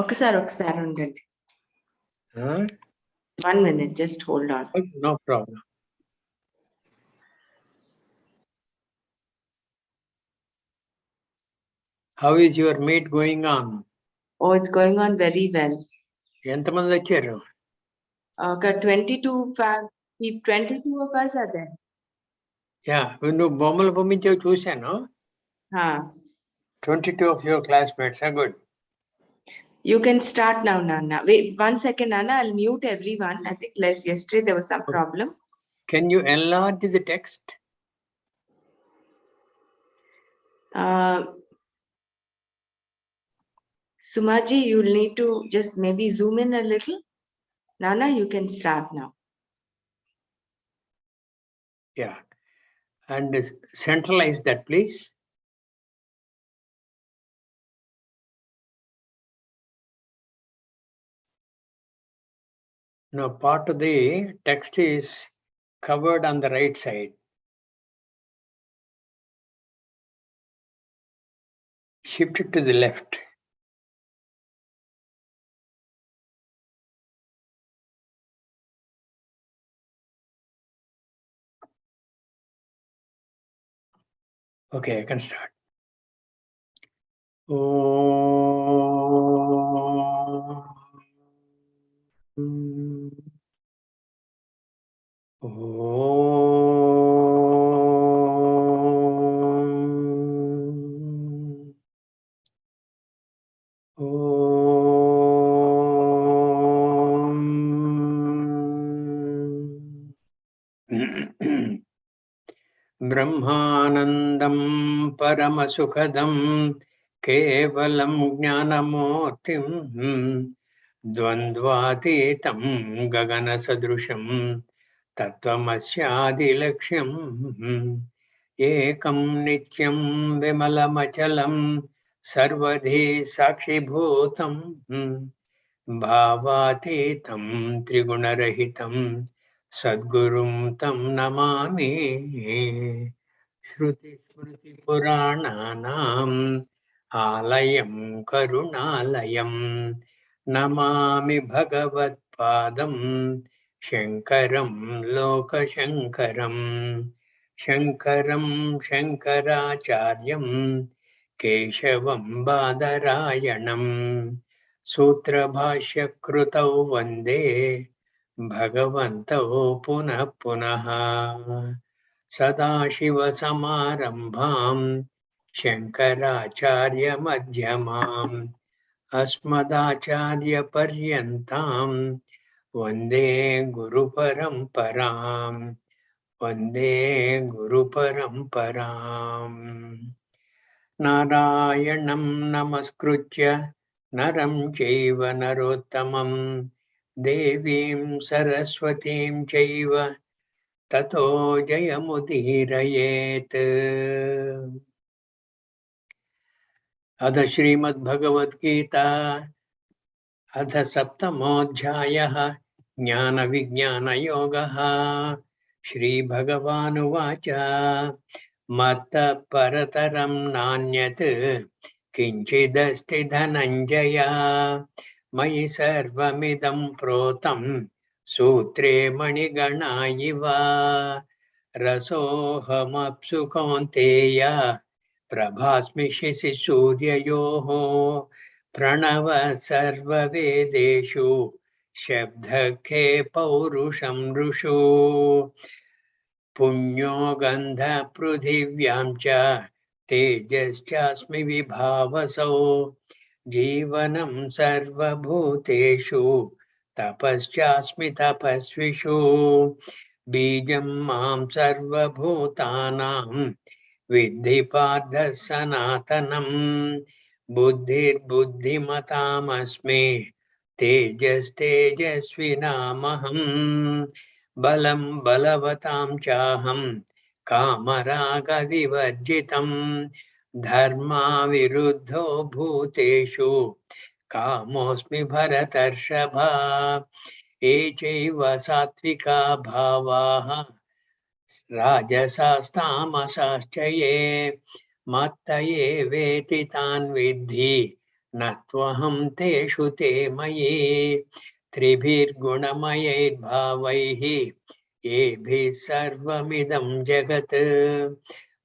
ఒకసారి ఉండండి. 1 minute, just hold on. No problem. How is your meet going on? Oh, it's going on very well. ఎంతమంది వచ్చారు? 22 of us are there. Yeah, నువ్వు బొమ్మలు పంపించావు చూశాను. 22 of your classmates are good. You can start now, Nana. Wait 1 second, Nana. I'll mute everyone. I think yesterday there was some problem. Can you enlarge the text? Sumaji, you'll need to just maybe zoom in a little. Nana, you can start now. Yeah. And centralize that, please. Now, part of the text is covered on the right side. Shift it to the left. Okay, I can start. ब्रह्मानन्दं परमसुखदं केवलं ज्ञानमूर्तिं द्वन्द्वातीतं गगनसदृशं तत्त्वमस्यादिलक्ष्यम् एकं नित्यं विमलमचलं सर्वधी साक्षिभूतं भावातीतं त्रिगुणरहितं सद्गुरुं तं नमामि। श्रुतिस्मृतिपुराणानाम् आलयं करुणालयं नमामि भगवत्पादं शङ्करं लोकशङ्करं शङ्करं शङ्कराचार्यं केशवं बादरायणं सूत्रभाष्यकृतौ वन्दे भगवन्तौ पुनः पुनः सदाशिवसमारम्भां शङ्कराचार्यमध्यमाम् अस्मदाचार्यपर्यन्तां वन्दे गुरुपरम्पराम् वन्दे गुरुपरम्पराम्। नारायणं नमस्कृत्य नरं चैव नरोत्तमं देवीं सरस्वतीं चैव ततो जयमुदीरयेत्। अथ श्रीमद्भगवद्गीता अथ सप्तमोऽध्यायः ज्ञानविज्ञानयोगः। श्रीभगवानुवाच मत्तः परतरं नान्यत् किञ्चिदस्ति धनञ्जय मयि सर्वमिदं प्रोतं सूत्रे मणिगणा इव रसोऽहमप्सु कौन्तेय प्रभास्मि शशिसूर्ययोः प्रणव सर्ववेदेषु शब्दखे पौरुषं ऋषु पुण्यो गन्धः पृथिव्यां च तेजश्चास्मि विभावसौ जीवनं सर्वभूतेषु तपश्चास्मि तपस्विषु बीजं मां सर्वभूतानां विद्धि पार्थ सनातनं बुद्धिर्बुद्धिमतामस्मि तेजस्तेजस्विनामहम् बलं बलवतां चाहं कामरागविवर्जितं धर्माविरुद्धो भूतेषु कामोऽस्मि भरतर्षभ ये चैव सात्विका भावाः राजसास्तामसाश्च ये Mattaye veti tan vidhi natvaham teshu te maye tribhir gunamaye bhavaihi ebhi sarvamidam jagat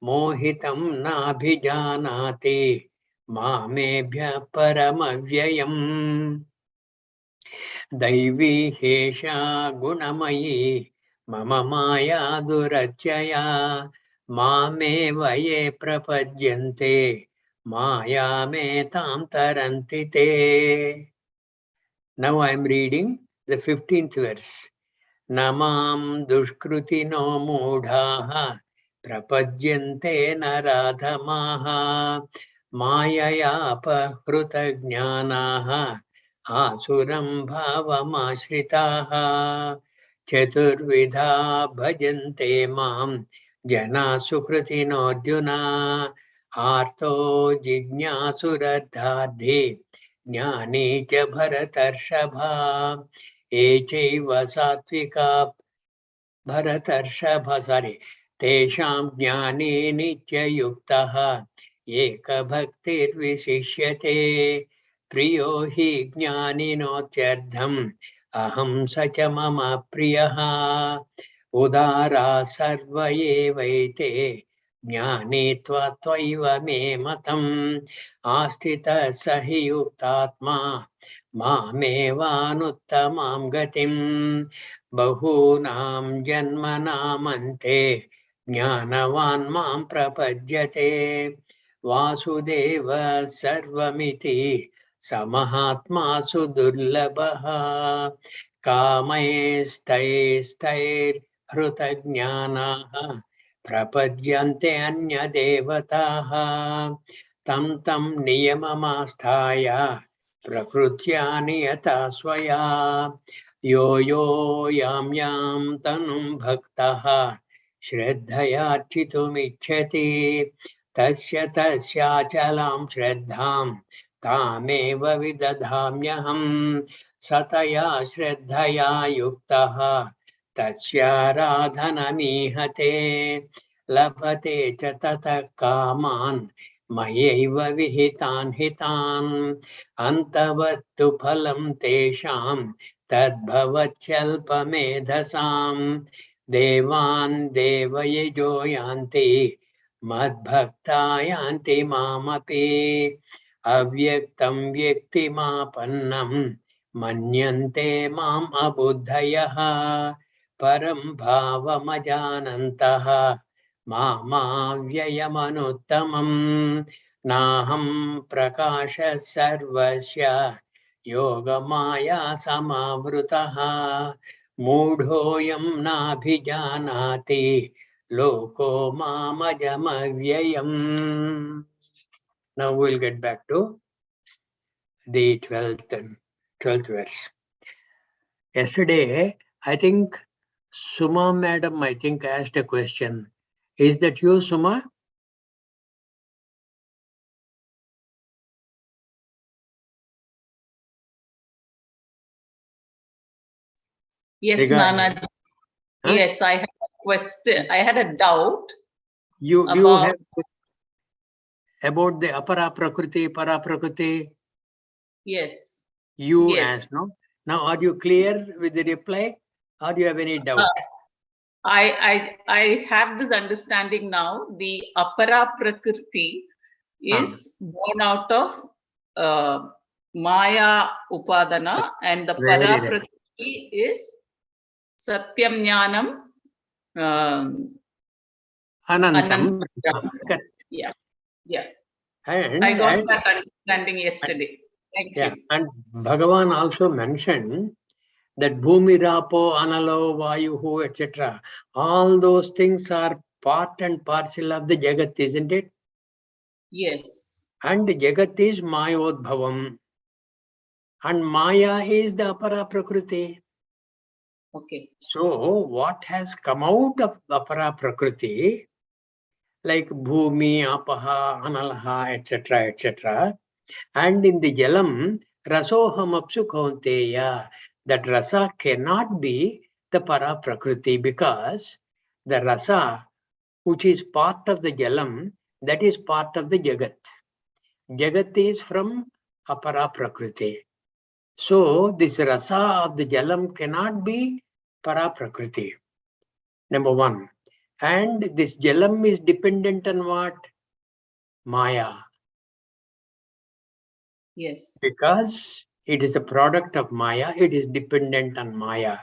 mohitam nabhijanati mamebhya paramavyayam Daivi hesha gunamayi mama maya duracchaya mame vaye prapadyante maya me tam tarantite. Now I am reading the 15th verse. Namam dushkrutino mudhaha prapadyante naradhamaha mayaya apahruta jnanaha asuram bhavamashritah chaturvidha bhajante mam jana sukrutino arjuna arto jignasuradhadhi jnani cha bharatarshava Echaiva satvika bharatarshava tesham jnani nityayuktaha eka bhaktir visishyate priyo hi jnaninotyardham aham sacha mama priyaha udara sarva evaite jnani tvaiva me matam astita sahi yuktatma मामेवानुत्तमां गतिं बहूनां जन्मनामन्ते ज्ञानवान् मां प्रपद्यते वासुदेव सर्वमिति समहात्मासु दुर्लभः कामैस्तैस्तैर्हृतज्ञानाः प्रपद्यन्ते अन्यदेवताः तं तं नियममास्थाय प्रकृत्या नियता स्वया यो यो यां यां तनुं भक्तः श्रद्धयार्चितुमिच्छति तस्य तस्याचलां श्रद्धां तामेव विदधाम्यहं सतया श्रद्धया युक्तः तस्याराधनमीहते लभते च ततः कामान् मयैव विहितान् हितान् अन्तवत्तु फलं तेषां तद्भवत्यल्पमेधसां देवान् देवयजो यान्ति मद्भक्ता यान्ति मामपि अव्यक्तं व्यक्तिमापन्नं मन्यन्ते माम् अबुद्धयः परं भावमजानन्तः मामाव्ययमनुत्तमम् नाहं प्रकाशः सर्वस्य योगमाया समावृतः मूढोऽयं नाभिजानाति लोको मामजमव्ययम्. Now we'll get back to the 12th verse. Yesterday, I think Suma madam, asked a question. Is that you, Suma? Yes, Nana. Huh? Yes, I had a question. I had a doubt. You have about the apara prakriti, para prakriti. Yes. You asked, no? Now, are you clear with the reply, or do you have any doubt? I have this understanding now. The apara prakriti is born out of Maya Upadana, and the para prakriti is Satyam Jnanam Anantam. Yeah. And I got that understanding yesterday. Thank you. And Bhagavan also mentioned that Bhumi Rapo, Analo, Vayuhu, etc. All those things are part and parcel of the Jagat, isn't it? Yes. And Jagat is Mayodbhavam. And Maya is the Apara Prakriti. Okay. So what has come out of Apara Prakriti, like Bhumi, Apaha, Analaha, etc., etc. And in the Jalam, Rasohamapsu Kaunteya, that Rasa cannot be the Para Prakriti because the Rasa, which is part of the Jalam, that is part of the Jagat. Jagat is from Apara Prakriti. So this rasa of the Jalam cannot be Para Prakriti. Number one. And this Jalam is dependent on what? Maya. Yes. Because it is a product of Maya, it is dependent on Maya.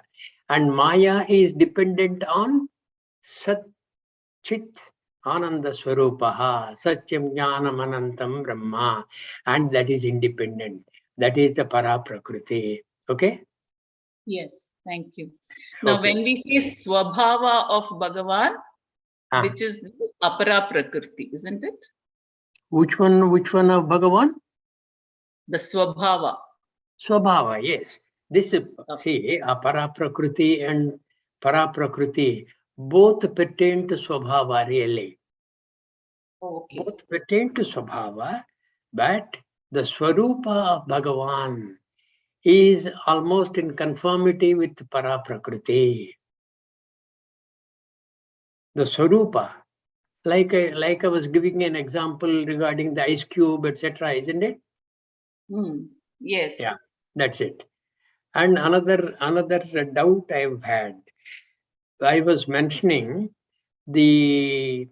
And Maya is dependent on Sat Chit Ananda Swarupaha, Satyam Jnanam Anantam Brahma, and that is independent. That is the Para Prakriti. Okay? Yes, thank you. Now, Okay. when we say Swabhava of Bhagavan, which is the Apara Prakriti, isn't it? Which one of Bhagavan? The Swabhava. Swabhava, yes. This is, see, Apara Prakriti and Para Prakriti both pertain to Swabhava really. Okay. Both pertain to Swabhava, but the Swarupa of Bhagavan is almost in conformity with Para Prakriti. The Swarupa, like I was giving an example regarding the ice cube, etc., isn't it? Yes. Yeah, that's it. And another doubt I've had, I was mentioning the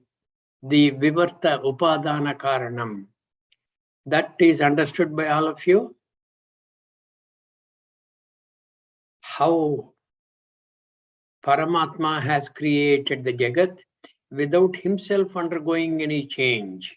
Vivarta Upadana Karanam. That is understood by all of you? How Paramatma has created the Jagat without himself undergoing any change.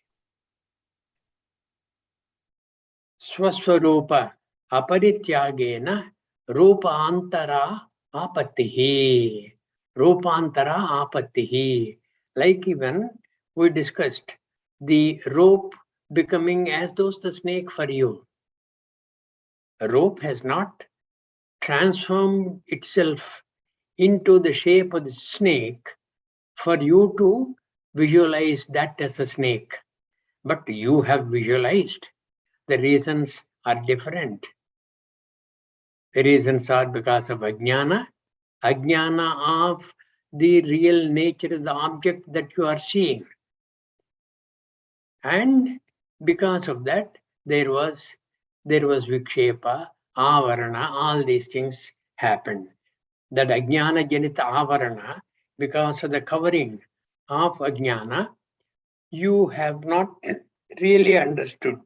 Swaswarupa aparityagena rupantara apattihi. Rupantara apattihi. Like even we discussed, the rope becoming as though the snake for you. A rope has not transformed itself into the shape of the snake for you to visualize that as a snake. But you have visualized. The reasons are different. The reasons are because of ajnana of the real nature of the object that you are seeing. And because of that, there was vikshepa, avarana, all these things happened. That ajnana janita avarana, because of the covering of ajnana, you have not really understood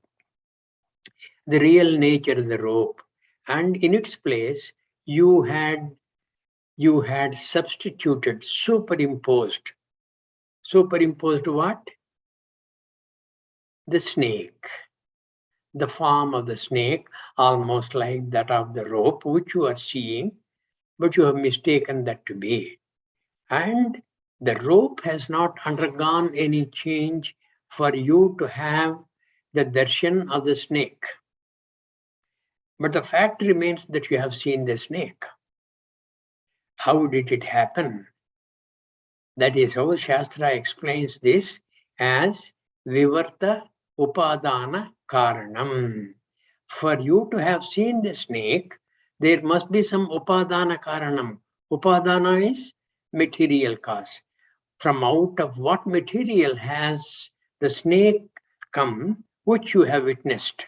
the real nature of the rope. And in its place, you had substituted, superimposed what? The snake, the form of the snake, almost like that of the rope, which you are seeing, but you have mistaken that to be. And the rope has not undergone any change for you to have the darshan of the snake. But the fact remains that you have seen the snake. How did it happen? That is how Shastra explains this as Vivarta Upadana Karanam. For you to have seen the snake, there must be some Upadana Karanam. Upadana is material cause. From out of what material has the snake come, which you have witnessed?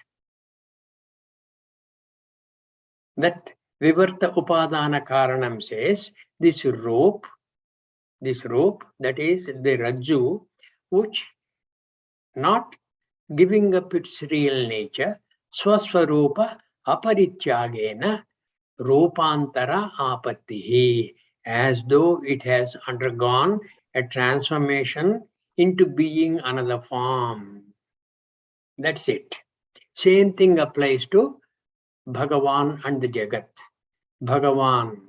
That Vivarta Upadana Karanam says, this rope, that is the Rajju, which not giving up its real nature, Swaswarupa Aparityagena Rupantara Apattihi, as though it has undergone a transformation into being another form. That's it. Same thing applies to Bhagavan and the Jagat. Bhagavan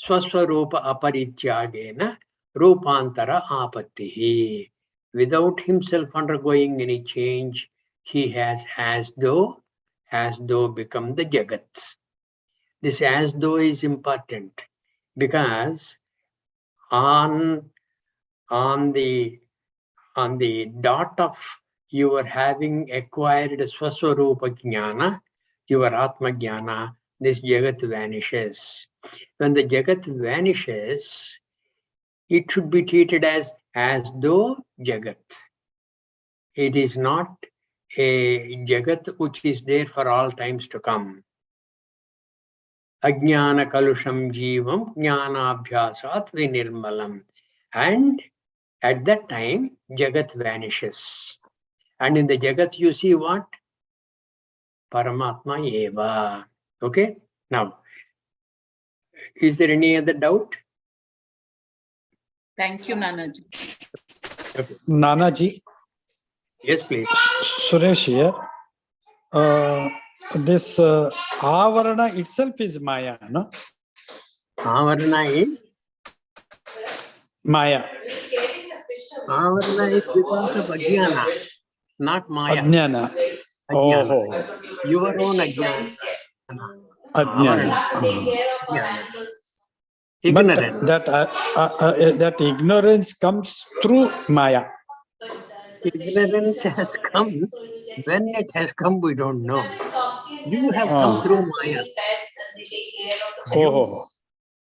Swaswarupa Aparityagena Rupantara Apattihi. Without himself undergoing any change, he has as though become the Jagat. This as though is important because on the dot of your having acquired Swaswarupa Jnana, your Atma Jnana, this Jagat vanishes. When the Jagat vanishes, it should be treated as though Jagat. It is not a Jagat which is there for all times to come. Ajnana kalusham jivam jnanabhyasat vinirmalam. And at that time, Jagat vanishes. And in the Jagat, you see what? Paramatma eva. Okay? Now, is there any other doubt? Thank you, Nanaji. Okay. Nanaji, Yes, please. Suresh here. This Avarana itself is Maya, no? Avarana is? Maya. Avarana is because of Ajnana, not Maya. Ajnana. Ajnana. Oh, Your own Ajnana. Ajnana. Ajnana. But Ignorance. that ignorance comes through Maya. Ignorance has come. When it has come, we don't know. You have come through Maya. Oh.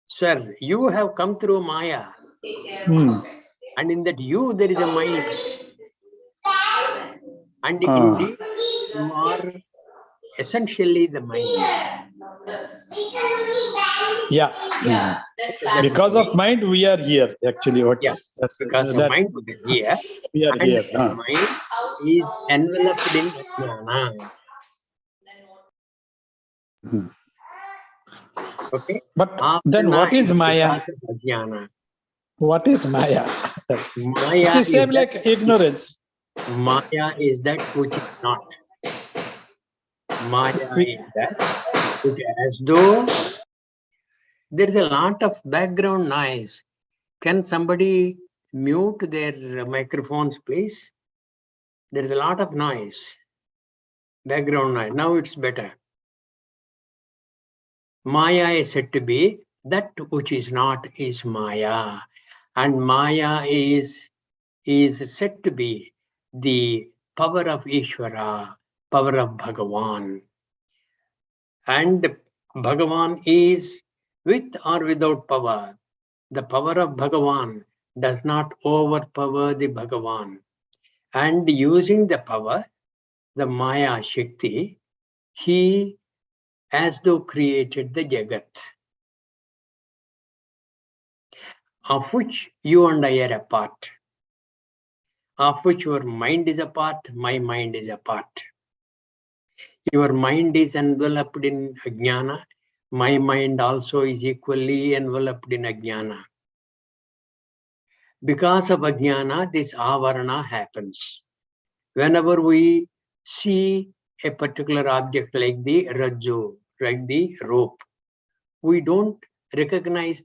Sir, you have come through Maya. Hmm. And in that you, there is a mind. And indeed, you are essentially the mind. Yeah. Because of mind, we are here. Actually, what? Yeah. Because of mind, we are here. We are And here. the mind is enveloped in Ajnana. Okay. But then what is Maya? Because of Ajnana. What is Maya? Maya It's the is same that, like ignorance. Maya is that which is not. Maya is that which, as though there is a lot of background noise. Can somebody mute their microphones, please? There is a lot of noise, background noise. Now it's better. Maya is said to be that which is not is Maya. And Maya is said to be the power of Ishvara, power of Bhagavan. And Bhagavan is with or without power. The power of Bhagavan does not overpower the Bhagavan. And using the power, the Maya Shakti, he as though created the Jagat, of which you and I are a part, of which your mind is a part, my mind is a part. Your mind is enveloped in Ajnana, my mind also is equally enveloped in Ajnana. Because of Ajnana, this Avarana happens. Whenever we see a particular object like the Rajju, like the rope, we don't recognize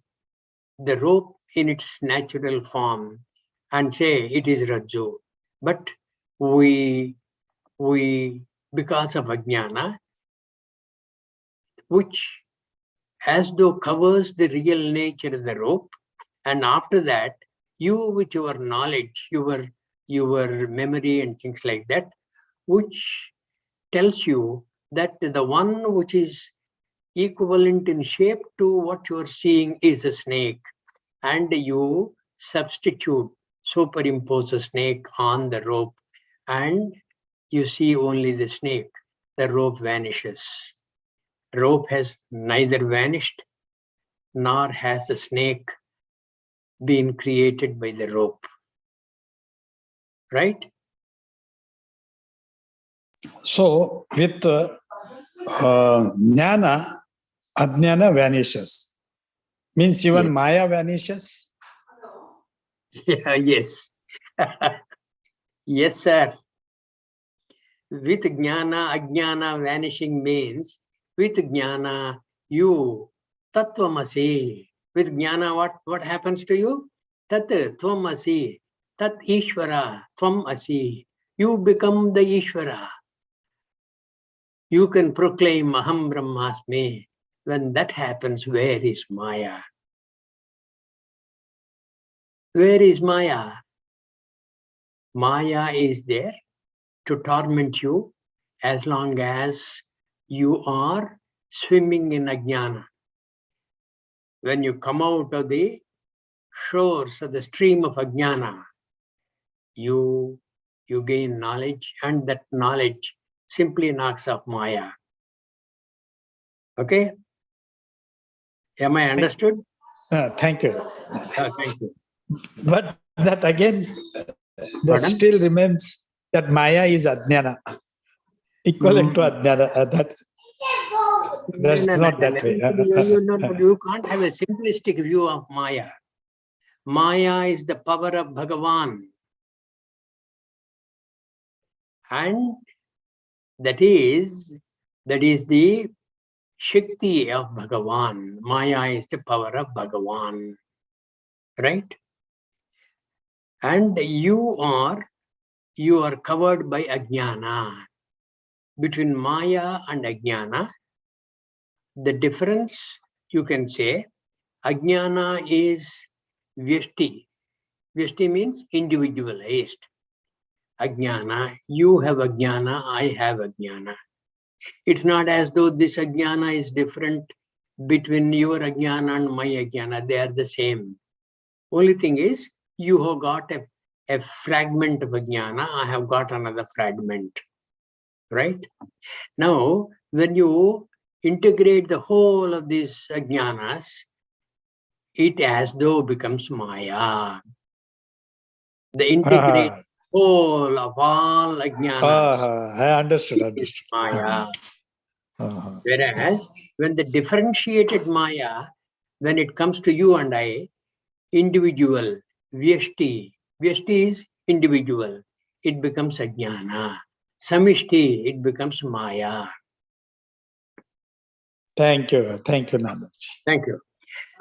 the rope in its natural form and say it is Rajju. But we because of Ajnana, which as though covers the real nature of the rope, and after that, you with your knowledge, your memory and things like that, which tells you that the one which is equivalent in shape to what you are seeing is a snake, and you substitute, superimpose a snake on the rope, and you see only the snake. The rope vanishes. Rope has neither vanished nor has the snake been created by the rope. Right? So with Jnana, Ajnana vanishes. Means even Yes. Maya vanishes. Yeah, yes. Yes, sir. With Jnana, Ajnana vanishing means with Jnana, you Tattvamasi. With Jnana, what happens to you? Tat Tvamasi. Tat Ishvara. Tvamasi. You become the Ishvara. You can proclaim Aham Brahmasmi. When that happens, where is Maya? Where is Maya? Maya is there to torment you as long as you are swimming in Ajnana. When you come out of the shores of the stream of Ajnana, you you gain knowledge, and that knowledge simply knocks off Maya. Okay? Am I understood? Thank you. Thank you. But that again, that Pardon? still remains that Maya is Ajnana, equivalent to Ajnana. That's not that way. You can't have a simplistic view of Maya. Maya is the power of Bhagavan. And that is the Shakti of Bhagavan. Maya is the power of Bhagavan. Right? And you are covered by Ajnana. Between Maya and Ajnana, the difference, you can say, Ajnana is Vyashti. Vyashti means individualized. Ajnana, you have Ajnana, I have Ajnana. It's not as though this Ajnana is different between your Ajnana and my Ajnana. They are the same. Only thing is, you have got a fragment of Ajnana, I have got another fragment. Right? Now, when you integrate the whole of these Ajnanas, it as though becomes Maya. The integrated whole of all Ajnanas. I understood. Maya. Whereas, when the differentiated Maya, when it comes to you and I, individual, Vyashti. Vyashti is individual. It becomes Ajnana. Samishti, it becomes Maya. Thank you. Thank you, Nanaji. Thank you.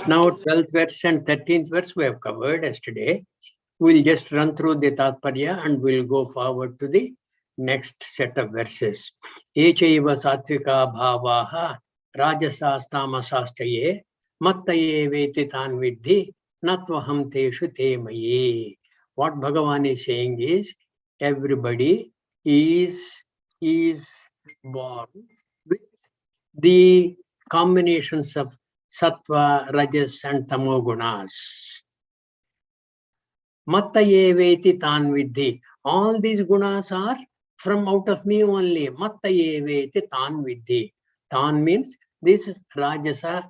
Now, 12th verse and 13th verse we have covered yesterday. We'll just run through the Tatparya and we'll go forward to the next set of verses. Echaiva sattvika bhavaha rajasastamasastaye mattaye vetitan vidhi natvaham teshu te maye. What Bhagavan is saying is, everybody is born with the combinations of sattva, rajas and tamo gunas. Mattaye veti tan vidhi. All these gunas are from out of me only. Mattaye veti tan vidhi. Tan means this is rajasa,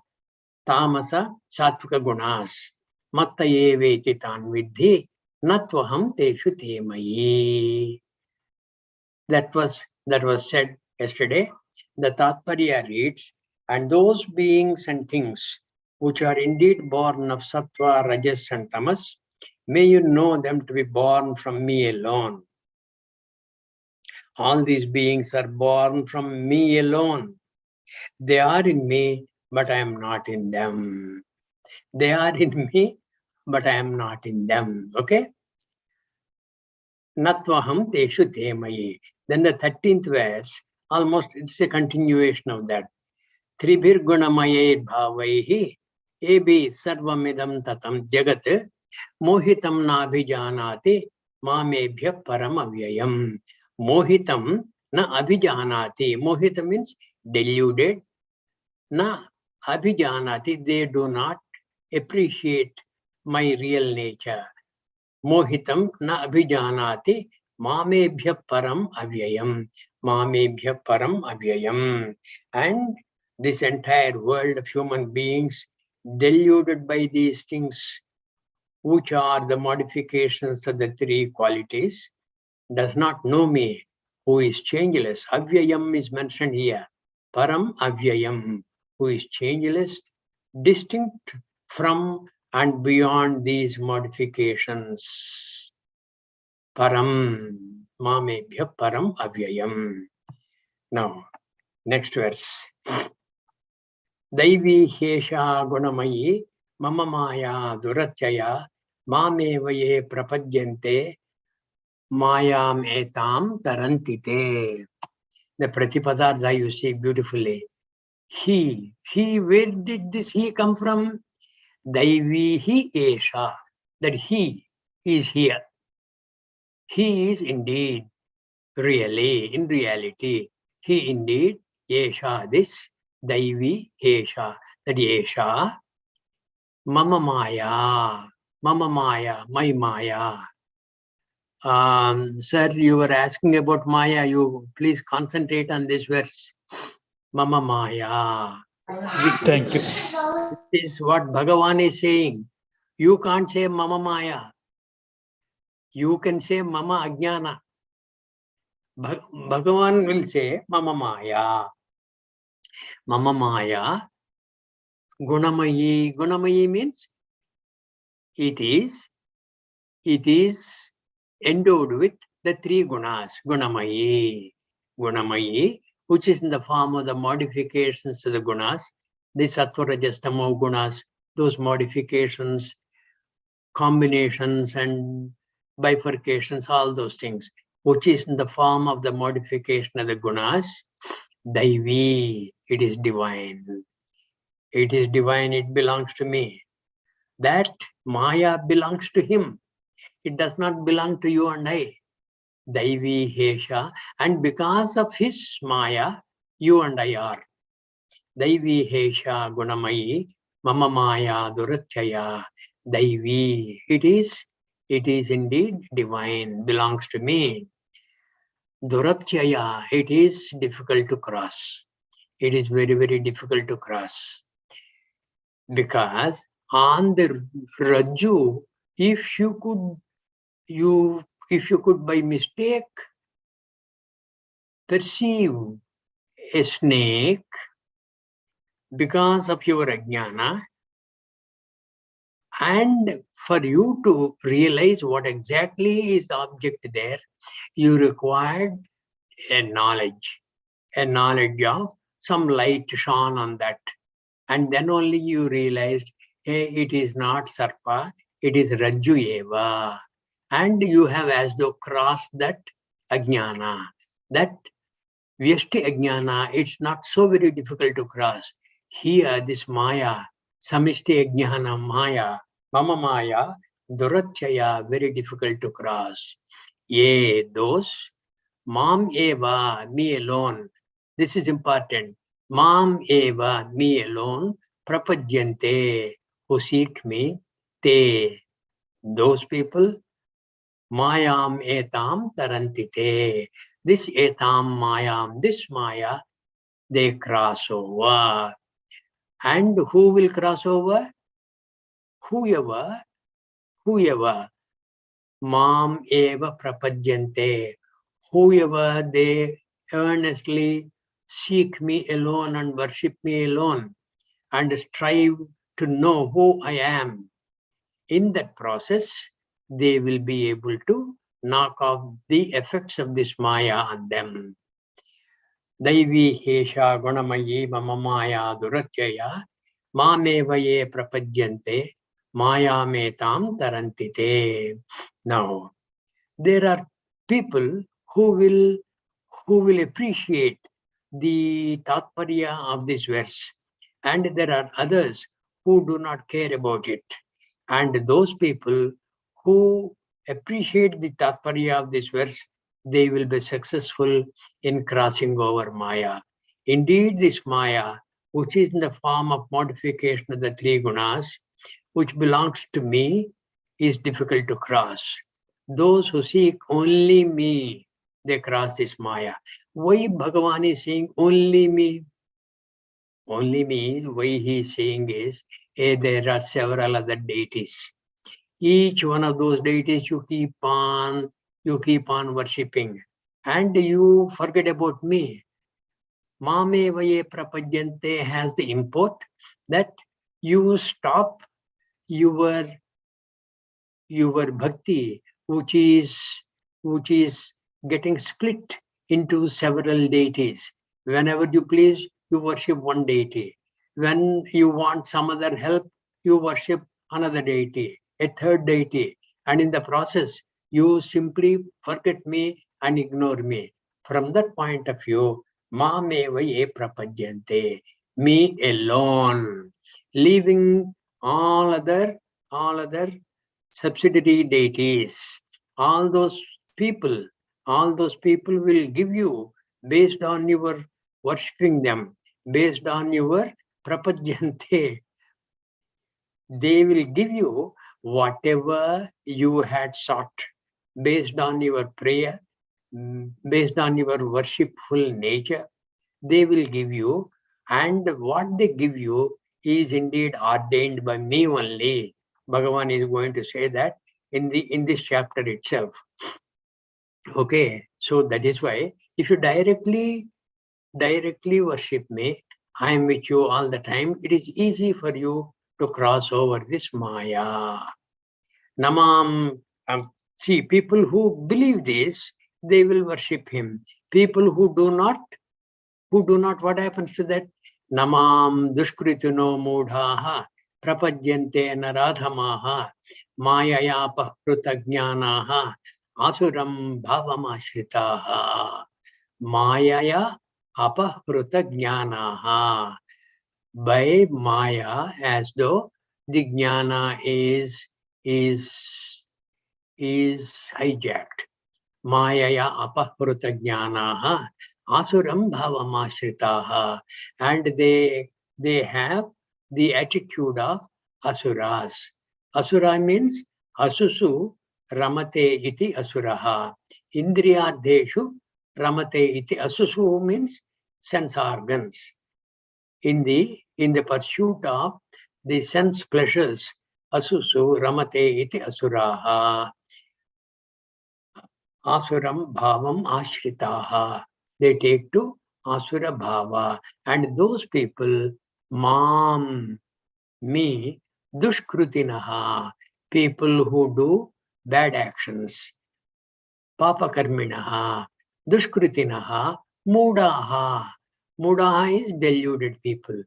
tamasa, sattvika gunas. Mattaye veti tan vidhi. Natvaham teshu te mayi. That was said yesterday. The Tatparya reads, and those beings and things which are indeed born of sattva, rajas and tamas, may you know them to be born from me alone. All these beings are born from me alone. They are in me, but I am not in them. They are in me, but I am not in them. Okay? Natvaham teshu te mayi. Then the 13th verse, almost it's a continuation of that. Tribhir gunamaye bhavaihi ebi sarvamidam tatam jagat mohitam nabhijanati mamebhya param avyayam. Mohitam na abhijanati. Mohita means deluded. Na abhijanati, they do not appreciate my real nature. Mohitam na abhijanati mamebhya param avyayam. Mamebhya param avyayam. And this entire world of human beings deluded by these things, which are the modifications of the three qualities, does not know me, who is changeless. Avyayam is mentioned here. Param avyayam, who is changeless, distinct from and beyond these modifications. Param, mamebhya param avyayam. Now, next verse. Daivi hesha gunamayi mama maya durachaya mamevaye prapadyante mayam etam tarantite. The Pratipadartha you see beautifully. He, where did this he come from? Daivihi esha, that he is here. He is indeed, really, in reality, he indeed, esha, this, Daivi esha, that esha, mama maya, my maya, Sir, you were asking about Maya. You please concentrate on this verse. Mama Maya. Thank you. This is what Bhagavan is saying. You can't say Mama Maya. You can say Mama Ajnana. Bhagavan will say Mama Maya. Mama Maya. Gunamayi. Gunamayi means it is endowed with the three gunas. Gunamayi. Gunamayi, which is in the form of the modifications to the gunas, the sattva, rajas, tamo gunas, those modifications, combinations and bifurcations, all those things, which is in the form of the modification of the gunas. Daivi, it is divine. It is divine, it belongs to me. That Maya belongs to him. It does not belong to you and I. Daivi Hesha, and because of his Maya, you and I are. Daivi Hesha Gunamayi, Mama Maya Durachaya, Daivi. It is indeed divine, belongs to me. Durachaya, it is difficult to cross. It is very, very difficult to cross. Because on the Rajju, if you could by mistake perceive a snake because of your ajnana, and for you to realize what exactly is the object there, you required a knowledge of some light shone on that. And then only you realized, hey, it is not Sarpa, it is Rajju Eva. And you have as though crossed that ajnana. That Vyashti ajnana, it's not so very difficult to cross. Here, this Maya, Samishti ajnana Maya, Mama Maya, Durachaya, very difficult to cross. Ye, those, Mam Eva, me alone. This is important. Mam Eva, me alone, Prapajyante, who seek me, te, those people, Mayam etam tarantite. This etam mayam, this Maya, they cross over. And who will cross over? Whoever, Mam eva prapajyante, whoever they earnestly seek me alone and worship me alone and strive to know who I am. In that process, they will be able to knock off the effects of this Maya on them. Daivi Hesha Gunamayi Mama Maya Durachaya Mameva ye Prapajyante Maya Metam Tarantite. Now, there are people who will appreciate the Tatparya of this verse, and there are others who do not care about it. And those people who appreciate the Tatparya of this verse, they will be successful in crossing over Maya. Indeed, this Maya, which is in the form of modification of the three gunas, which belongs to me, is difficult to cross. Those who seek only me, they cross this Maya. Why Bhagavan is saying only me? Only me, why he is saying is, there are several other deities. Each one of those deities you keep on worshipping, and you forget about me. Mame vaye prapajyante has the import that you stop your bhakti, which is getting split into several deities. Whenever you please, you worship one deity. When you want some other help, you worship another deity, a third deity. And in the process, you simply forget me and ignore me. From that point of view, Mameva ye prapajyante, me alone, leaving all other subsidiary deities. All those people will give you, based on your worshipping them, based on your prapajyante, they will give you whatever you had sought, based on your prayer, based on your worshipful nature, they will give you, and what they give you is indeed ordained by me only. Bhagavan is going to say that in this chapter itself. Okay, so that is why if you directly worship me, I am with you all the time, it is easy for you to cross over this Maya. Namam, see, people who believe this, they will worship him. People who do not, what happens to that? Namam dushkritino mudhaha prapajyante naradhamaha mayaya pahrutagnyanaha asuram bhavamashritaha mayaya apahruta. By Maya, as though the jnana is hijacked. Mayaya apahruta asuram bhavamashritaha, and they have the attitude of asuras. Asura means asusu ramate iti asuraha. Indriyadeshu ramate iti. Asusu means sense organs. In the pursuit of the sense pleasures, asusu ramate iti asuraha. Asuram bhavam ashritaha. They take to asura bhava, and those people, mam, me, dushkrutinaha, people who do bad actions, papa karminaha, dushkrutinaha, mudaha. Mudaha is deluded people.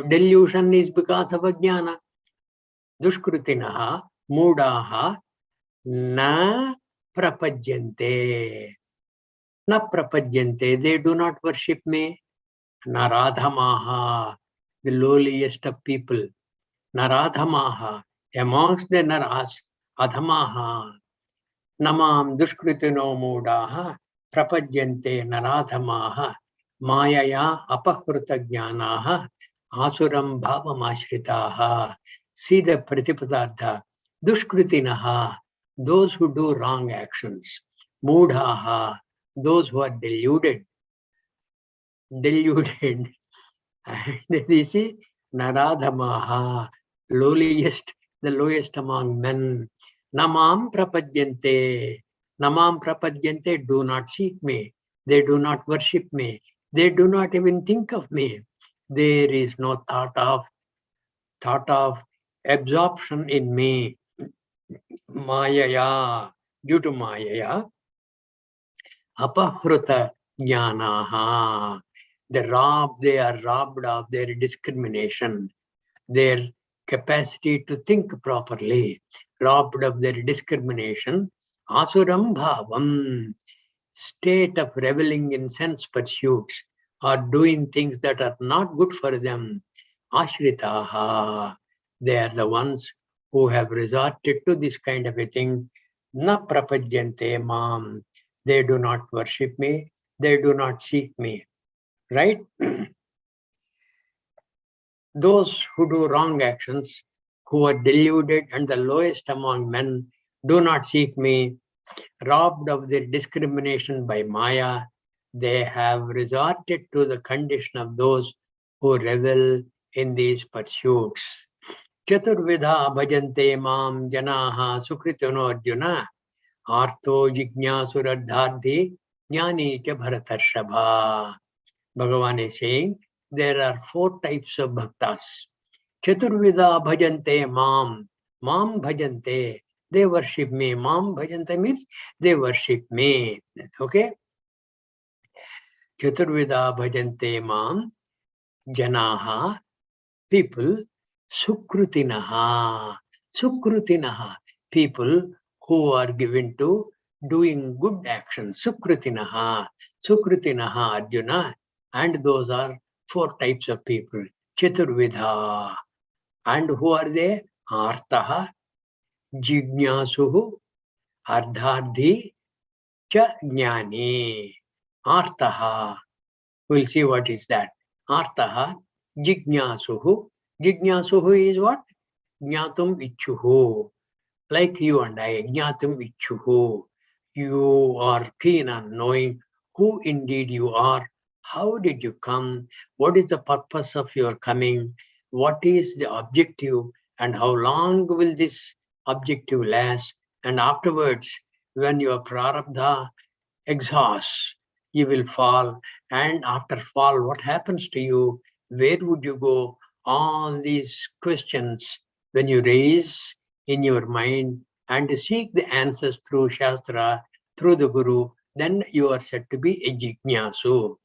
Delusion is because of ajnana. Dushkrutinaha, mudaha, na prapajyante. Na prapajyante, they do not worship me. Naradhamaha, the lowliest of people. Naradhamaha, amongst the naras, adhamaha. Namam dushkritino mudaha prapajyante naradhamaha mayaya apahruta jnanaha asuram bhavamashritaha. See the pratipadartha. Dushkritinaha, those who do wrong actions. Mudhaha, those who are deluded. And this is naradhamaha, lowliest, the lowest among men. Namam prapajyante. Namam prapajyante, do not seek me. They do not worship me. They do not even think of me. There is no thought of absorption in me. Mayaya, due to Mayaya, apahruta jnanaha. They are robbed of their discrimination, their capacity to think properly, robbed of their discrimination. Asuram bhavam, state of reveling in sense pursuits, or doing things that are not good for them. Ashritaha, they are the ones who have resorted to this kind of a thing. Na prapajyante mam, they do not worship me, they do not seek me. Right? Those who do wrong actions, who are deluded and the lowest among men, do not seek me. Robbed of their discrimination by Maya, they have resorted to the condition of those who revel in these pursuits. Chaturvidha bhajante mam janaha sukritano arjuna artho jignasuradhardhi jnani cha bharatarshabha. Bhagavan is saying there are 4 types of bhaktas. Chaturvidha bhajante mam. Mam bhajante. They worship me. Mam bhajante means they worship me. Okay? Chaturvidha bhajante mam janaha, people, sukrutinaha. Sukrutinaha, people who are given to doing good actions. Sukrutinaha. Sukrutinaha Arjuna. And those are 4 types of people. Chaturvidha. And who are they? Artaha, Jignasuhu, Ardhardhi, Cha Jnani. Artaha. We'll see what is that. Artaha, Jignasuhu. Jignasuhu is what? Jnatum Ichuhu. Like you and I, Jnatum Ichuhu. you are keen on knowing who indeed you are, how did you come, what is the purpose of your coming, what is the objective, and how long will this objective last, and afterwards, when your prarabdha exhausts, you will fall, and after fall, what happens to you, where would you go? All these questions, when you raise in your mind and seek the answers through Shastra, through the Guru, then you are said to be a Jignasu.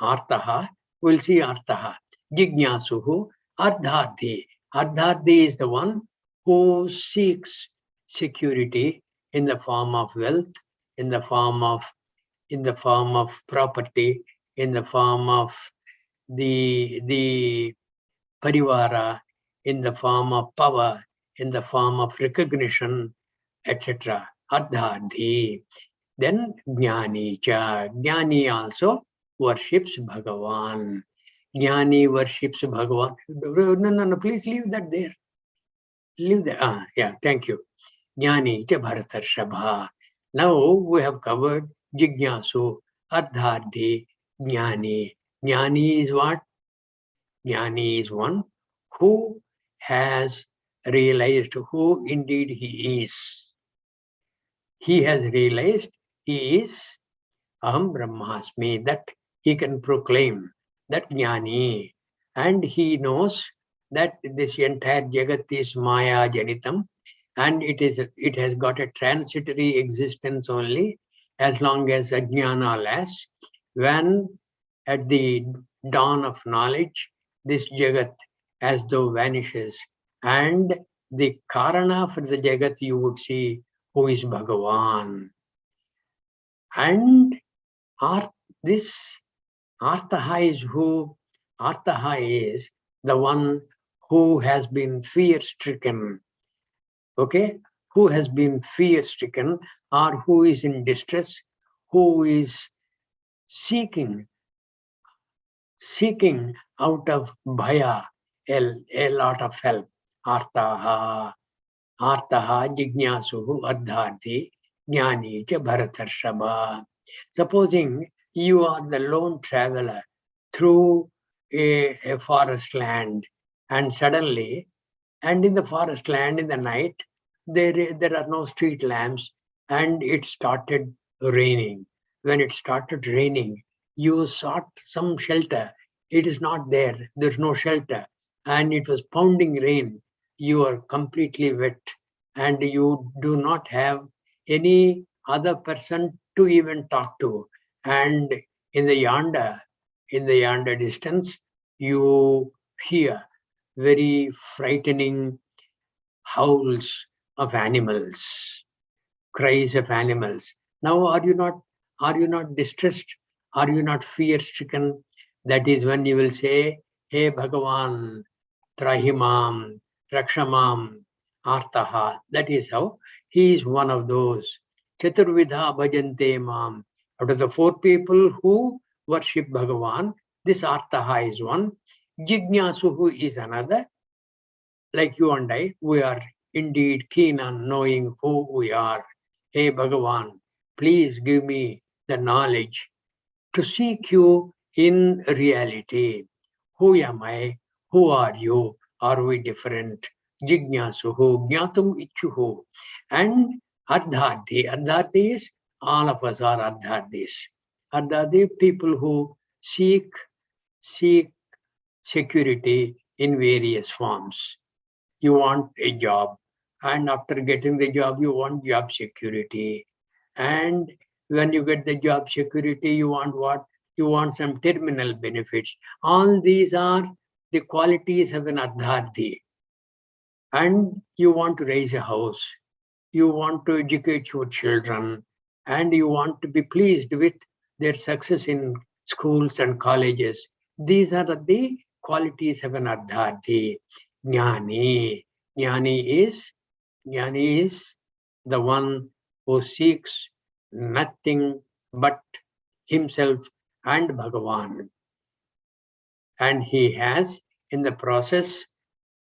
Artaha, we'll see Artaha. Jignasuhu, Ardharthi. Ardharthi is the one who seeks security in the form of wealth, in the form of property, in the form of the parivara, in the form of power, in the form of recognition, etc. Ardhadhi. Then Jnani cha. Jnani also worships Bhagavan. Jnani worships Bhagavan. No, please leave that there. Leave that. Yeah, thank you. Jnani cha Bharatarshabha. Now we have covered Jignasu, Ardharthi, Jnani. Jnani is what? Jnani is one who has realized who indeed he is. He has realized he is Aham Brahmasmi, that he can proclaim, that Jnani, and he knows that this entire Jagat is Maya Janitam, and it has got a transitory existence only as long as Ajnana lasts. When at the dawn of knowledge, this Jagat as though vanishes, and the Karana for the Jagat you would see who is Bhagavan. And this Artaha is who? Artaha is the one who has been fear-stricken. Okay? Who has been fear-stricken, or who is in distress, who is seeking out of bhaya a lot of help. Artaha Jignasuhu Ardharthi Jnani cha Bharatarshabha. Supposing you are the lone traveler through a forest land, and suddenly, and in the forest land in the night, there are no street lamps, and it started raining. When it started raining, you sought some shelter. It is not there. There's no shelter. And it was pounding rain. You are completely wet, and you do not have any other person to even talk to. And in the yonder distance, you hear very frightening howls of animals, cries of animals. Now, are you not distressed? Are you not fear-stricken? That is when you will say, "Hey Bhagavan, Trahimam, Rakshamam, Artaha." That is how he is one of those. Chaturvidha bhajante mam. Out of the four people who worship Bhagavan, this Artaha is one. Jignasuhu is another. Like you and I, we are indeed keen on knowing who we are. Hey Bhagavan, please give me the knowledge to seek you in reality. Who am I? Who are you? Are we different? Jignasuhu, Jnatum Ichuhu. And Ardharthi. Ardharthi is all of us are Ardharthis. Ardharthi, people who seek security in various forms. You want a job, and after getting the job, you want job security. And when you get the job security, you want what? You want some terminal benefits. All these are the qualities of an Ardharthi. And you want to raise a house, you want to educate your children, and you want to be pleased with their success in schools and colleges. These are the qualities of an Ardharthi. Jnani. Jnani is the one who seeks nothing but himself and Bhagavan. And he has, in the process,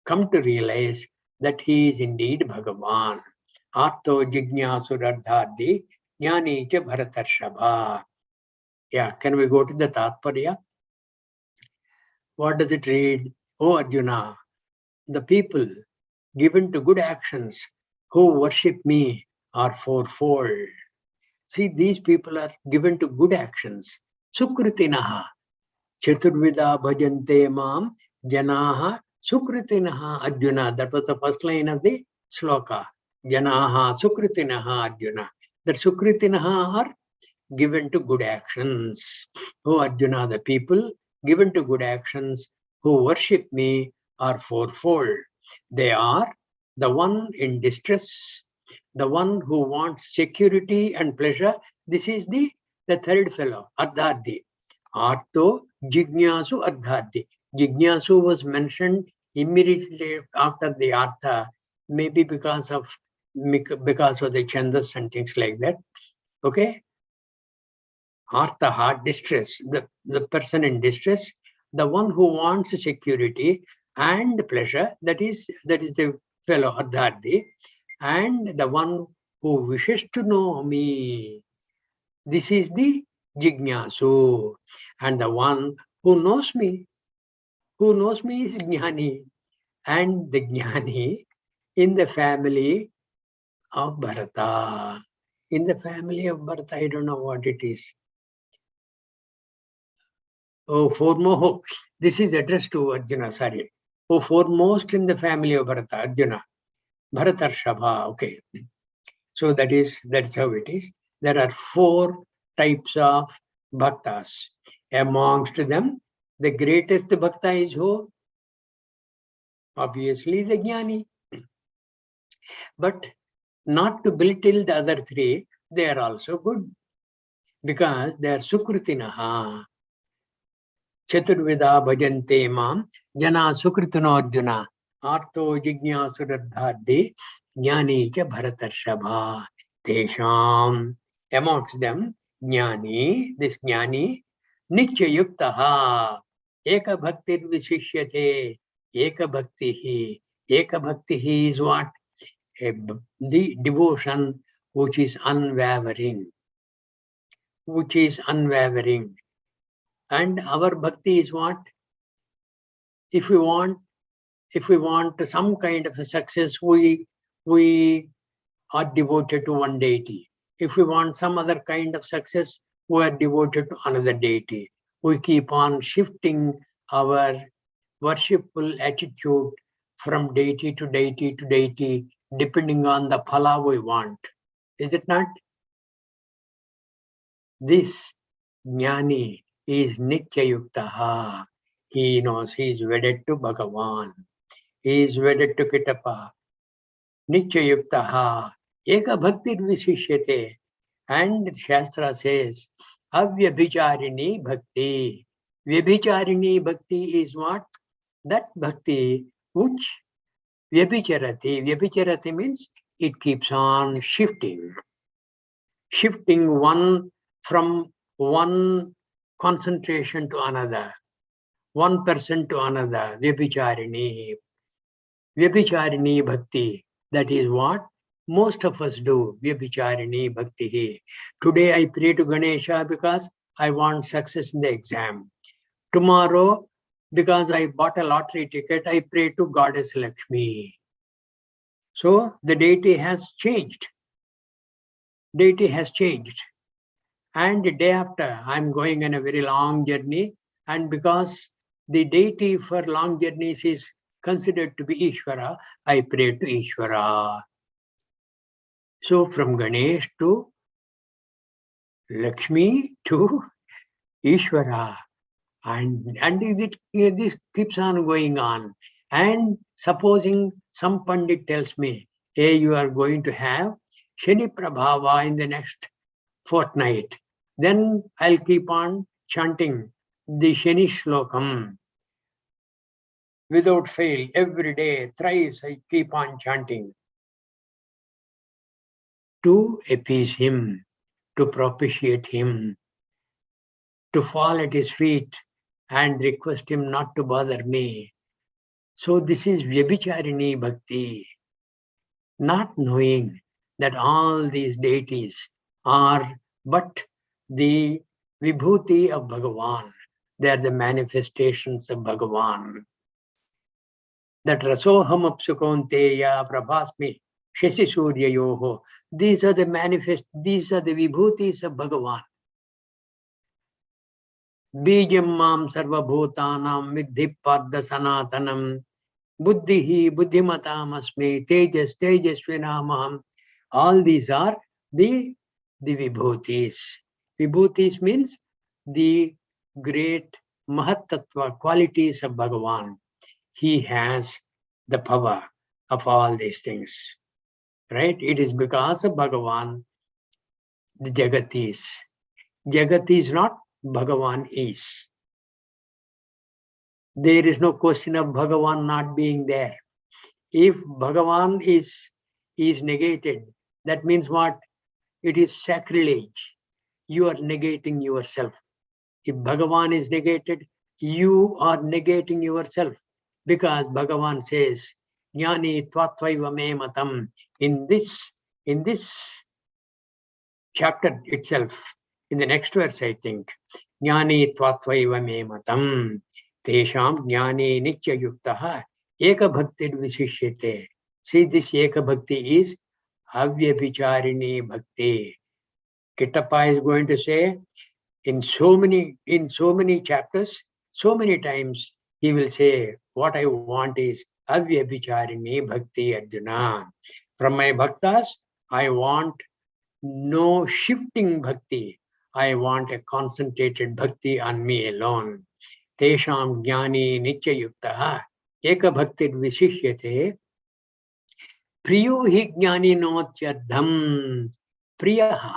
come to realize that he is indeed Bhagavan. Artho Jignasur Ardharthi Jnani cha Bharatarshava. Yeah, can we go to the Tatparya? What does it read? O Arjuna, the people given to good actions who worship me are fourfold. See, these people are given to good actions. Sukritinaha. Chaturvida bhajante mam janaha sukritinaha Arjuna. That was the first line of the sloka. Janaha sukritinaha Arjuna. The sukritinaha are given to good actions. O Arjuna, the people given to good actions who worship me are fourfold. They are the one in distress, the one who wants security and pleasure. This is the third fellow, Ardhardi. Artho Jignasu Ardhardi. Jignasu was mentioned immediately after the Artha, maybe because of the Chandas and things like that. Okay? Artha, distress, the person in distress, the one who wants security and pleasure, that is the fellow Ardhardi, and the one who wishes to know me. This is the Jignasu, and the one who knows me is Jnani, and the Jnani in the family of Bharata. In the family of Bharata, I don't know what it is. Oh, foremost, this is addressed to Arjuna, sorry. Oh, foremost in the family of Bharata, Arjuna. Bharatarshava, okay. So that's how it is. There are 4 types of bhaktas. Amongst them, the greatest bhakta is who? Obviously the jnani. But not to belittle the other 3, they are also good. Because they are sukritinaha. Chaturvida bhajante mam jana sukritino Arjuna. Artho jignasuraddhadde jnani cha Bharatarshava. Tesham. Amongst them, jnani, this jnani, nityayuktaha. Eka bhaktir visishyate. Eka bhaktihi. Eka bhaktihi is what? The devotion which is unwavering. Which is unwavering. And our bhakti is what? If we want some kind of a success, we are devoted to one deity. If we want some other kind of success, we are devoted to another deity. We keep on shifting our worshipful attitude from deity to deity to deity, depending on the phala we want. Is it not? This jnani is nityayuktaha. He knows he is wedded to Bhagavan. He is wedded to Kitapa. Nityayuktaha. Eka bhaktir visishyate. And Shastra says, avyabhicharini bhakti. Vyabhicharini bhakti is what? That bhakti which vyabhicharati. Vyabhicharati means it keeps on shifting. Shifting one from one concentration to another. One person to another. Vyabhicharini. Vyabhicharini bhakti. That is what most of us do. Vyabhicharini bhakti. Today I pray to Ganesha because I want success in the exam. Tomorrow, because I bought a lottery ticket, I pray to Goddess Lakshmi. So the deity has changed. Deity has changed. And the day after, I'm going on a very long journey. And because the deity for long journeys is considered to be Ishvara, I pray to Ishvara. So from Ganesh to Lakshmi to Ishvara. And this keeps on going on. And supposing some Pandit tells me, hey, you are going to have Shani Prabhava in the next fortnight, then I'll keep on chanting the Shani Shlokam without fail every day. Thrice I keep on chanting to appease him, to propitiate him, to fall at his feet and request him not to bother me. So this is Vyabhicharini Bhakti, not knowing that all these deities are but the vibhuti of Bhagavan. They are the manifestations of Bhagavan. That rasoham apsukonteya prabhasmi shashi surya yoho. These are the vibhutis of Bhagavan. Bijam mam sarvabhutanam vidhi padda sanatanam buddhihi buddhimatam asmi tejasvinamaham. All these are the vibhutis. Vibhutis means the great Mahatattva qualities of Bhagavan. He has the power of all these things. Right? It is because of Bhagavan the Jagat is. Jagat is not, Bhagavan is. There is no question of Bhagavan not being there. If Bhagavan is negated, that means what? It is sacrilege. You are negating yourself. If Bhagavan is negated, you are negating yourself. Because Bhagavan says, Jnani tvatvaiva me matam. In this chapter itself, in the next verse, I think, Jnani tvatvaiva me matam. Tesham jnani nitya yuktaha eka bhakti visishyate. See, this eka bhakti is avyabhicharini bhakti. Kittappa is going to say, in so many chapters, so many times, he will say, what I want is avyabhicharini bhakti Arjuna. From my bhaktas, I want no shifting bhakti. I want a concentrated bhakti on me alone. Tesham jnani nitya yuktaha eka bhakti visishyate priyo hi jnani notyadham priyaha.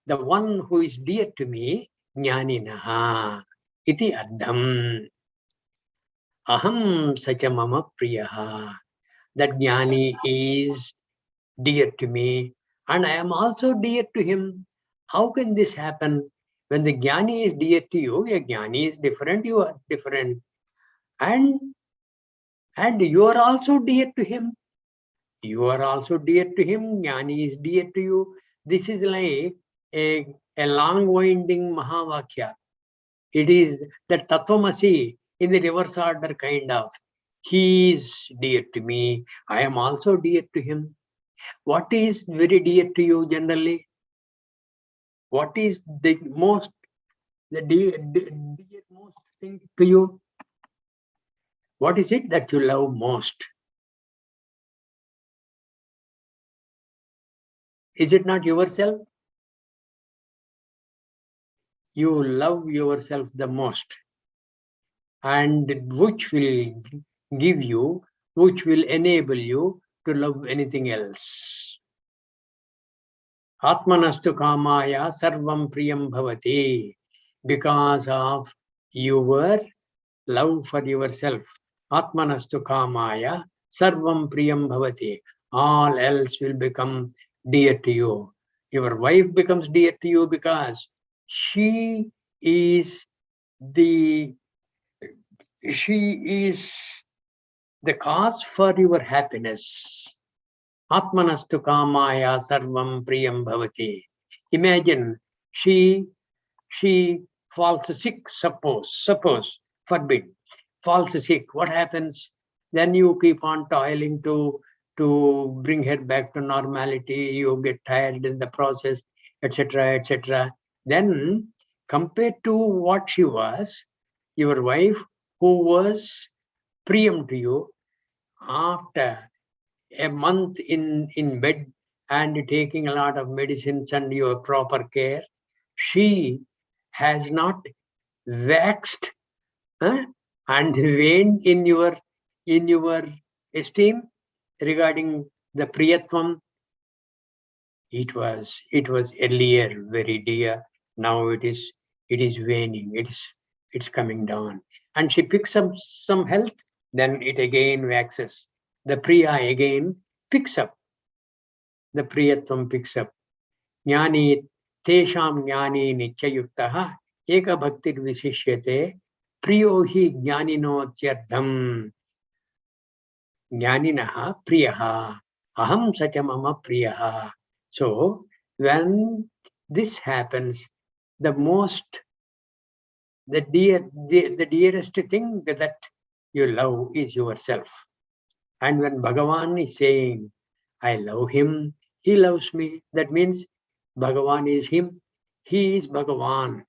The one who is dear to me, jnaninaha iti ardham. Aham sacha mama priyaha. That jnani is dear to me and I am also dear to him. How can this happen? When the jnani is dear to you, a jnani is different, you are different. And you are also dear to him. You are also dear to him, jnani is dear to you. This is like a long winding Mahavakya. It is that Tattvamasi in the reverse order kind of. He is dear to me. I am also dear to him. What is very dear to you generally? What is the dearmost thing to you? What is it that you love most? Is it not yourself? You love yourself the most, and which will give you, which will enable you to love anything else. Atmanastu kamaya sarvam priyam bhavati. Because of your love for yourself. Atmanastu kamaya sarvam priyam bhavati. All else will become dear to you. Your wife becomes dear to you because she is the cause for your happiness. Atmanastu kamaya sarvam priyam bhavati. Imagine she falls sick, suppose, forbid, falls sick. What happens? Then you keep on toiling to bring her back to normality. You get tired in the process, etc., etc. Then, compared to what she was, your wife, who was priyam to you, after a month in bed and taking a lot of medicines and your proper care, she has not waxed and waned in your esteem regarding the priyatvam. It was earlier very dear. Now it is waning. It's coming down. And she picks up some health, then it again waxes. The priya again picks up. The priyatvam picks up. Jnani tesham jnani nityayuktaha eka bhaktir visishyate priyo hi jnaninotyardham. Jnaninaha priyaha aham sacha mama priyaha. So When this happens, the dearest thing that you love is yourself. And when Bhagavan is saying, I love him, he loves me, that means Bhagavan is him, he is Bhagavan.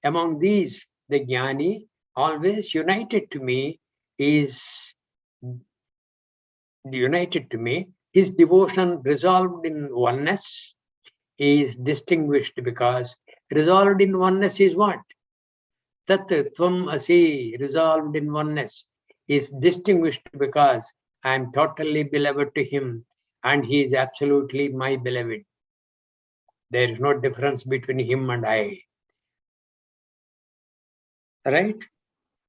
Among these, the Jnani, always united to me, is united to me. His devotion resolved in oneness is distinguished because resolved in oneness is what? Tat Tvam Asi, resolved in oneness, is distinguished because I am totally beloved to him and he is absolutely my beloved. There is no difference between him and I. Right?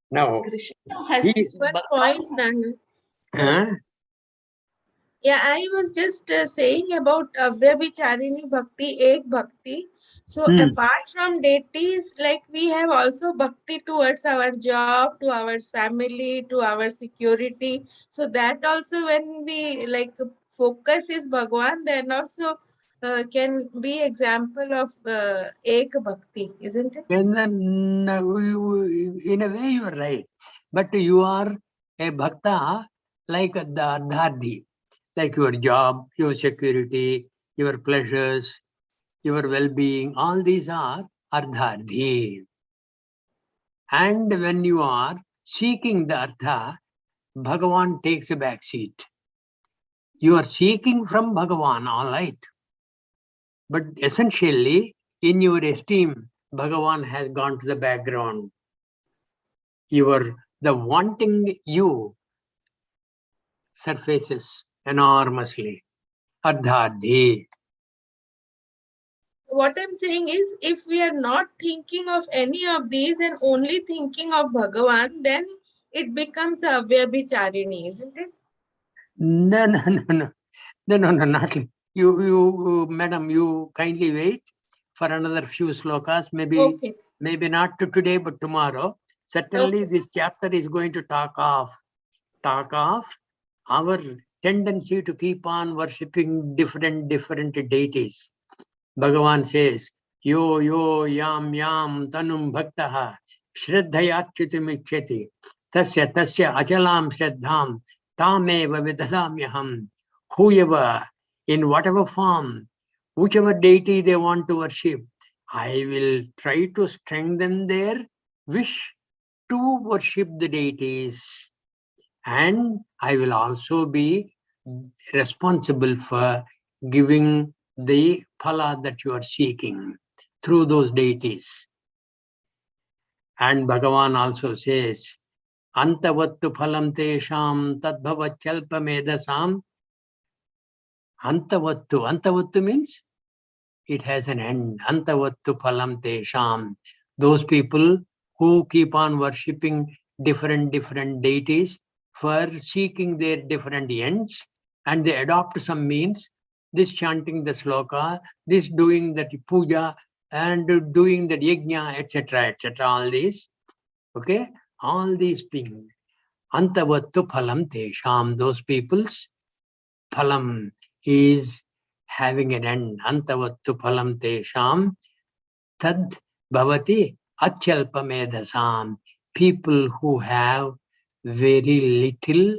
Now, Krishna has One point, Nana. Yeah, I was just saying about Avyabhicharini Bhakti, Ek Bhakti. So apart from deities, like we have also bhakti towards our job, to our family, to our security. So that also when we like focus is Bhagwan, then also can be example of Ek Bhakti, isn't it? And then, in a way, you are right. But you are a bhakta like the ardhadhi, like your job, your security, your pleasures, your well-being, all these are ardhadhi. And when you are seeking the artha, Bhagavan takes a back seat. You are seeking from Bhagavan, all right. But essentially, in your esteem, Bhagavan has gone to the background. The wanting you surfaces enormously. Ardhadhi. What I'm saying is, if we are not thinking of any of these and only thinking of Bhagavan, then it becomes Avyabhicharini, isn't it? No, not. Madam, you kindly wait for another few slokas, maybe not today, but tomorrow. Certainly, this chapter is going to talk of our tendency to keep on worshipping different deities. Bhagavan says, yo yam tanum bhaktaha shraddhayachyutimichyati tasya achalam shraddham tameva vidadamyaham. Whoever, in whatever form, whichever deity they want to worship, I will try to strengthen their wish to worship the deities. And I will also be responsible for giving the phala that you are seeking through those deities. And Bhagavan also says, Antavattu phalam tesham tadbhavachalpa medasam. Antavattu means it has an end. Antavattu phalam tesham. Those people who keep on worshipping different deities for seeking their different ends, and they adopt some means, this chanting the sloka, this doing that puja, and doing the yajna, etc., all these, okay, all these things. Antavattu phalam tesham, those people's phalam is having an end. Antavattu phalam tesham tad bhavati achalpa medasam. People who have very little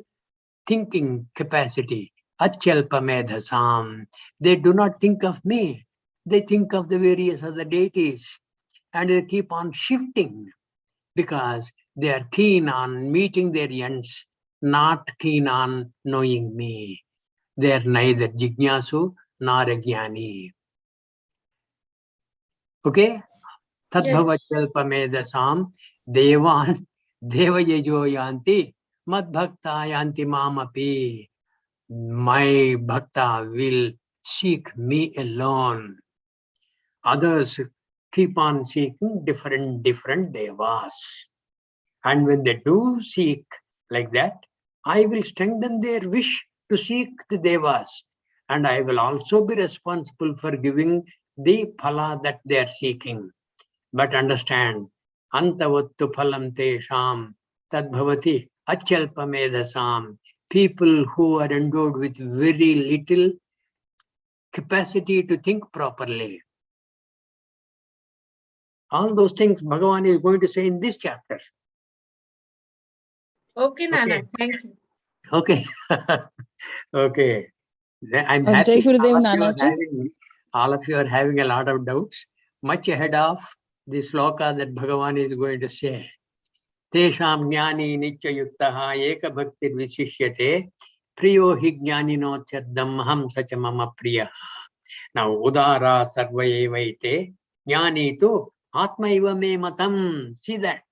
thinking capacity. Achalpa medhasam. They do not think of me. They think of the various other deities. And they keep on shifting because they are keen on meeting their ends, not keen on knowing me. They are neither jignasu nor a jnani. Okay? Tadbhavachalpa medasam devan devayajo yanti madbhakta yanti mamapi. My bhakta will seek me alone. Others keep on seeking different devas. And when they do seek like that, I will strengthen their wish to seek the devas. And I will also be responsible for giving the phala that they are seeking. But understand, antavattu phalam tesham tadbhavati achalpa medasam. People who are endowed with very little capacity to think properly. All those things Bhagavan is going to say in this chapter. Okay, Nana. Thank you. Okay. Okay. I'm happy all of you are having a lot of doubts, much ahead of the sloka that Bhagavan is going to say. Tesham jnani nityayuktaha eka bhaktir visishyate priyo hi jnanino chaddam aham sacha mama priya. Now, udara sarva evaite jnani tu atma iva me matam. See that.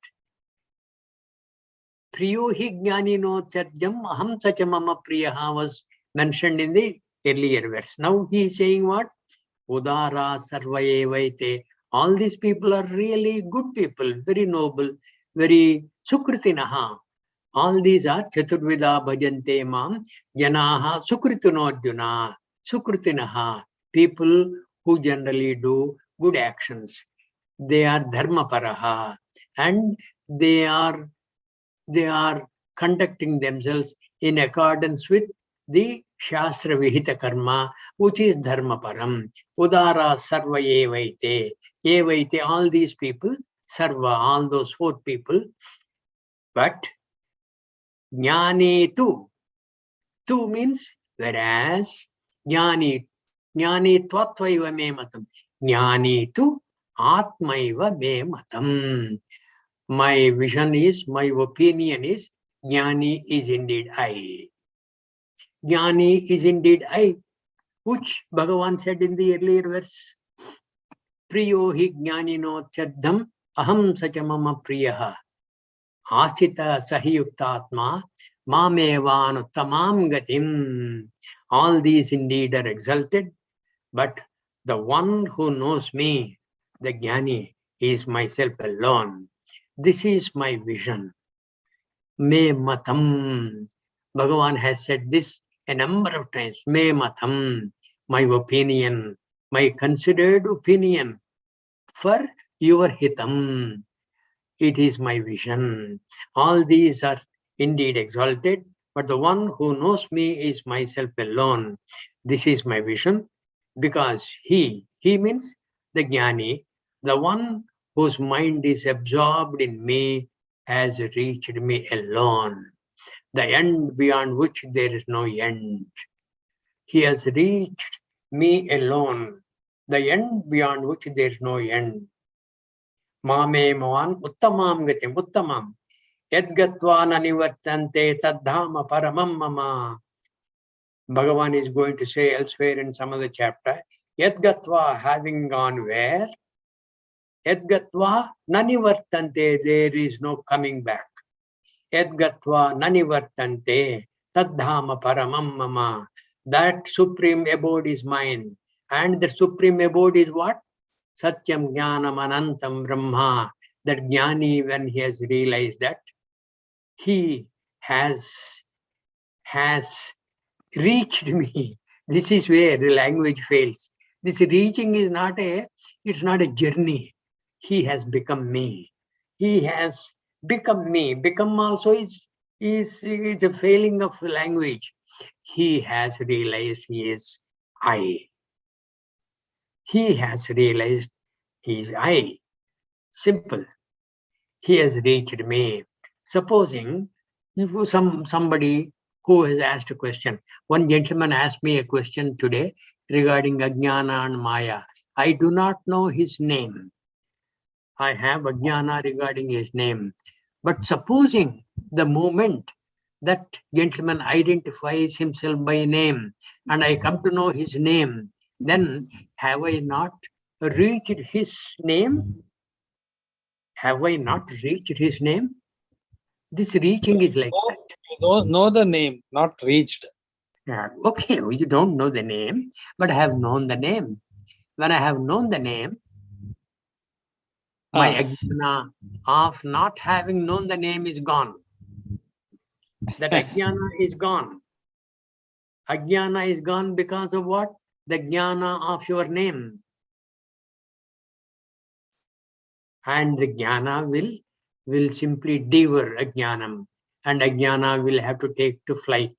Priyo hi jnanino chaddam aham sacha mama priya was mentioned in the earlier verse. Now he is saying what? Udara sarva evaite. All these people are really good people, very noble, very sukritinaha. All these are chaturvida bhajante mam janaha sukritinodjuna. Sukritinaha. People who generally do good actions. They are dharmaparaha. And they are conducting themselves in accordance with the Shastra Vihita Karma, which is Dharmaparam. Udara Sarva Evaite. Evaite, all these people, Sarva, all those 4 people. But Jnani tu. Tu means whereas. Jnani Tvatvaiva me matam. Jnani tu Atmaiva me matam. My vision is, my opinion is, Jnani is indeed I. Jnani is indeed I, which Bhagavan said in the earlier verse. Priyo hi jnanino chaddam aham sacha mama priyaha. Astita sahiyuktatma mamevanuttamam gatim. All these indeed are exalted, but the one who knows me, the jnani, is myself alone. This is my vision. Me matam. Bhagavan has said this a number of times. Me matam, my opinion, my considered opinion for your hitam. It is my vision. All these are indeed exalted, but the one who knows me is myself alone. This is my vision, because he means the jnani, the one whose mind is absorbed in me, has reached me alone. The end beyond which there is no end. He has reached me alone. The end beyond which there is no end. Mame mohan uttamam gatim uttamam. Yadgatva nanivartante tadhama paramam mama. Bhagavan is going to say elsewhere in some other chapter. Yadgatva, having gone where? Yadgatva nanivartante, there is no coming back. Yadgatva nanivartante tadhama paramam mama. That supreme abode is mine. And the supreme abode is what? Satyam jnanam anantam brahma. That jnani, when he has realized that, he has reached me. This is where the language fails. This reaching is it's not a journey. He has become me. He has become me. Become also is a failing of language. He has realized he is I. He has realized he is I. Simple. He has reached me. Supposing somebody who has asked a question. One gentleman asked me a question today regarding Ajnana and Maya. I do not know his name. I have Ajnana regarding his name. But supposing the moment that gentleman identifies himself by name and I come to know his name, then have I not reached his name? Have I not reached his name? This reaching is like that. You know the name, not reached. Okay, you don't know the name, but I have known the name. When I have known the name, my ajnana of not having known the name is gone. That ajnana is gone. Ajnana is gone because of what? The jnana of your name. And the jnana will simply devour ajnanam. And ajnana will have to take to flight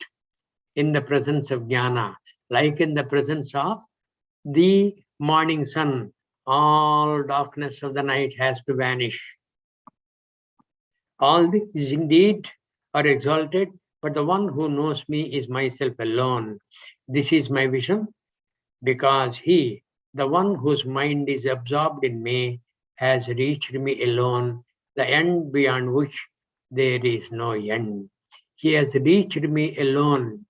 in the presence of jnana, like in the presence of the morning sun, all darkness of the night has to vanish. All these indeed are exalted, but the one who knows me is myself alone. This is my vision, because he, the one whose mind is absorbed in me, has reached me alone, the end beyond which there is no end. He has reached me alone.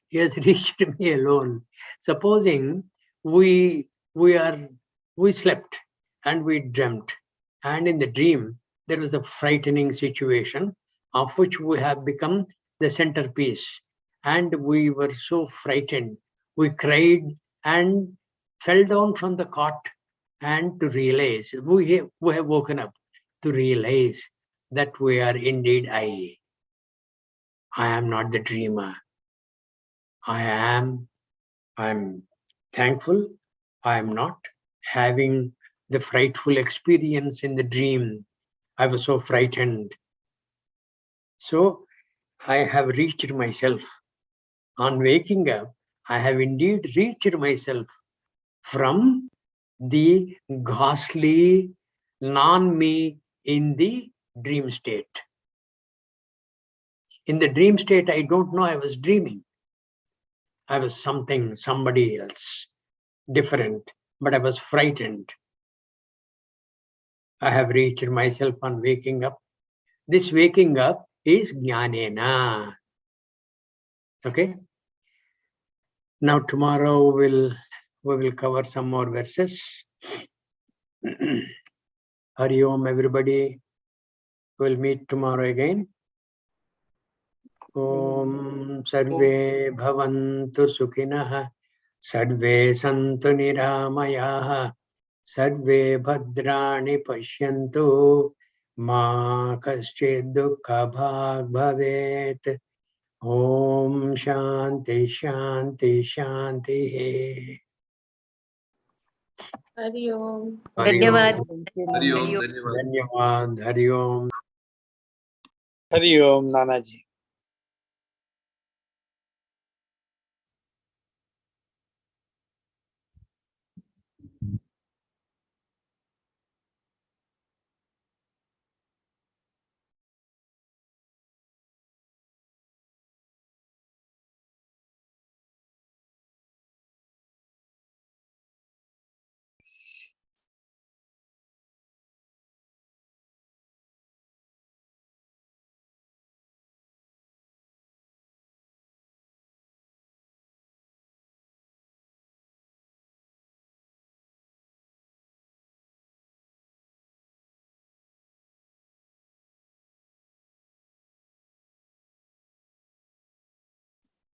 He has reached me alone. Supposing we slept and we dreamt, and in the dream there was a frightening situation of which we have become the centerpiece, and we were so frightened, we cried and fell down from the cot, and to realize we have woken up to realize that we are indeed I am not the dreamer. I'm thankful I am not having the frightful experience in the dream. I was so frightened. So I have reached myself. On waking up, I have indeed reached myself from the ghastly non-me in the dream state. In the dream state, I don't know I was dreaming. I was somebody else, different, but I was frightened. I have reached myself on waking up. This waking up is jnanena. Okay. Now tomorrow we will cover some more verses. Hari Om, everybody. We'll meet tomorrow again. Om Sarve Bhavantu Sukhinah, Sarve Santu Niramayah, Sarve Bhadrani Pashyantu, Ma Kaschid Dukkha Bhag Bhavet. Om Shanti Shanti Shanti. Hari Om. Hari Om. धन्यवाद Hari Om, Hari Om. धन्यवाद. Dhanyavad. Hari Om. Hari Om, Nanaji.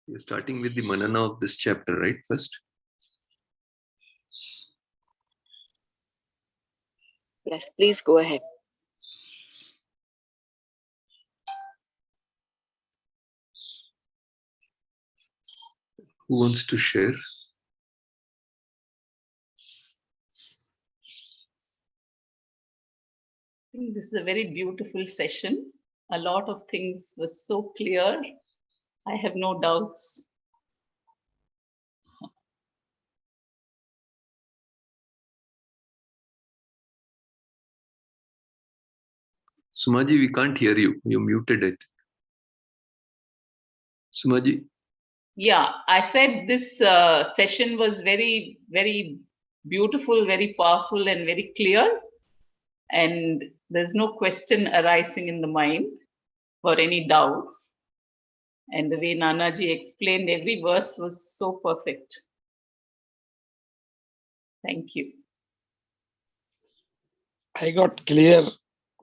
You're starting with the manana of this chapter, right? First. Yes, please go ahead. Who wants to share? I think this is a very beautiful session. A lot of things were so clear. I have no doubts. Sumaji, we can't hear you. You muted it. Sumaji. Yeah, I said this session was very, very beautiful, very powerful, and very clear. And there's no question arising in the mind or any doubts. And the way Nanaji explained every verse was so perfect. Thank you. I got clear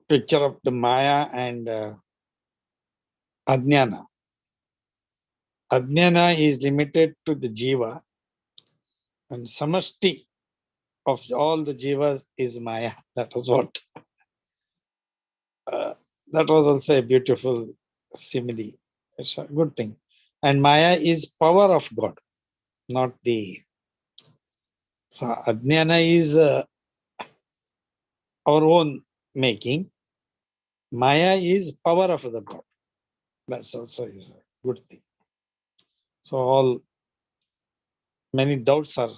picture of the Maya and Ajnana. Ajnana is limited to the Jiva, and Samashti of all the Jivas is Maya. That was what. That was also a beautiful simile. It's a good thing. And Maya is power of God, not the. So Ajnana is our own making. Maya is power of the God. That's also is a good thing. So all many doubts are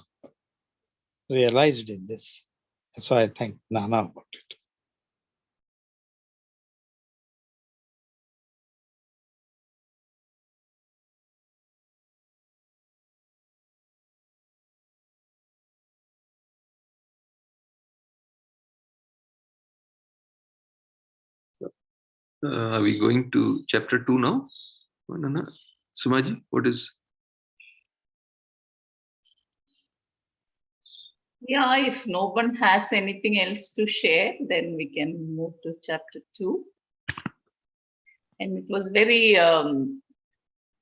realized in this. So I thank Nana about it. Are we going to chapter 2 now? Nana? Sumaji, what is? Yeah, if no one has anything else to share, then we can move to chapter 2. And it was very,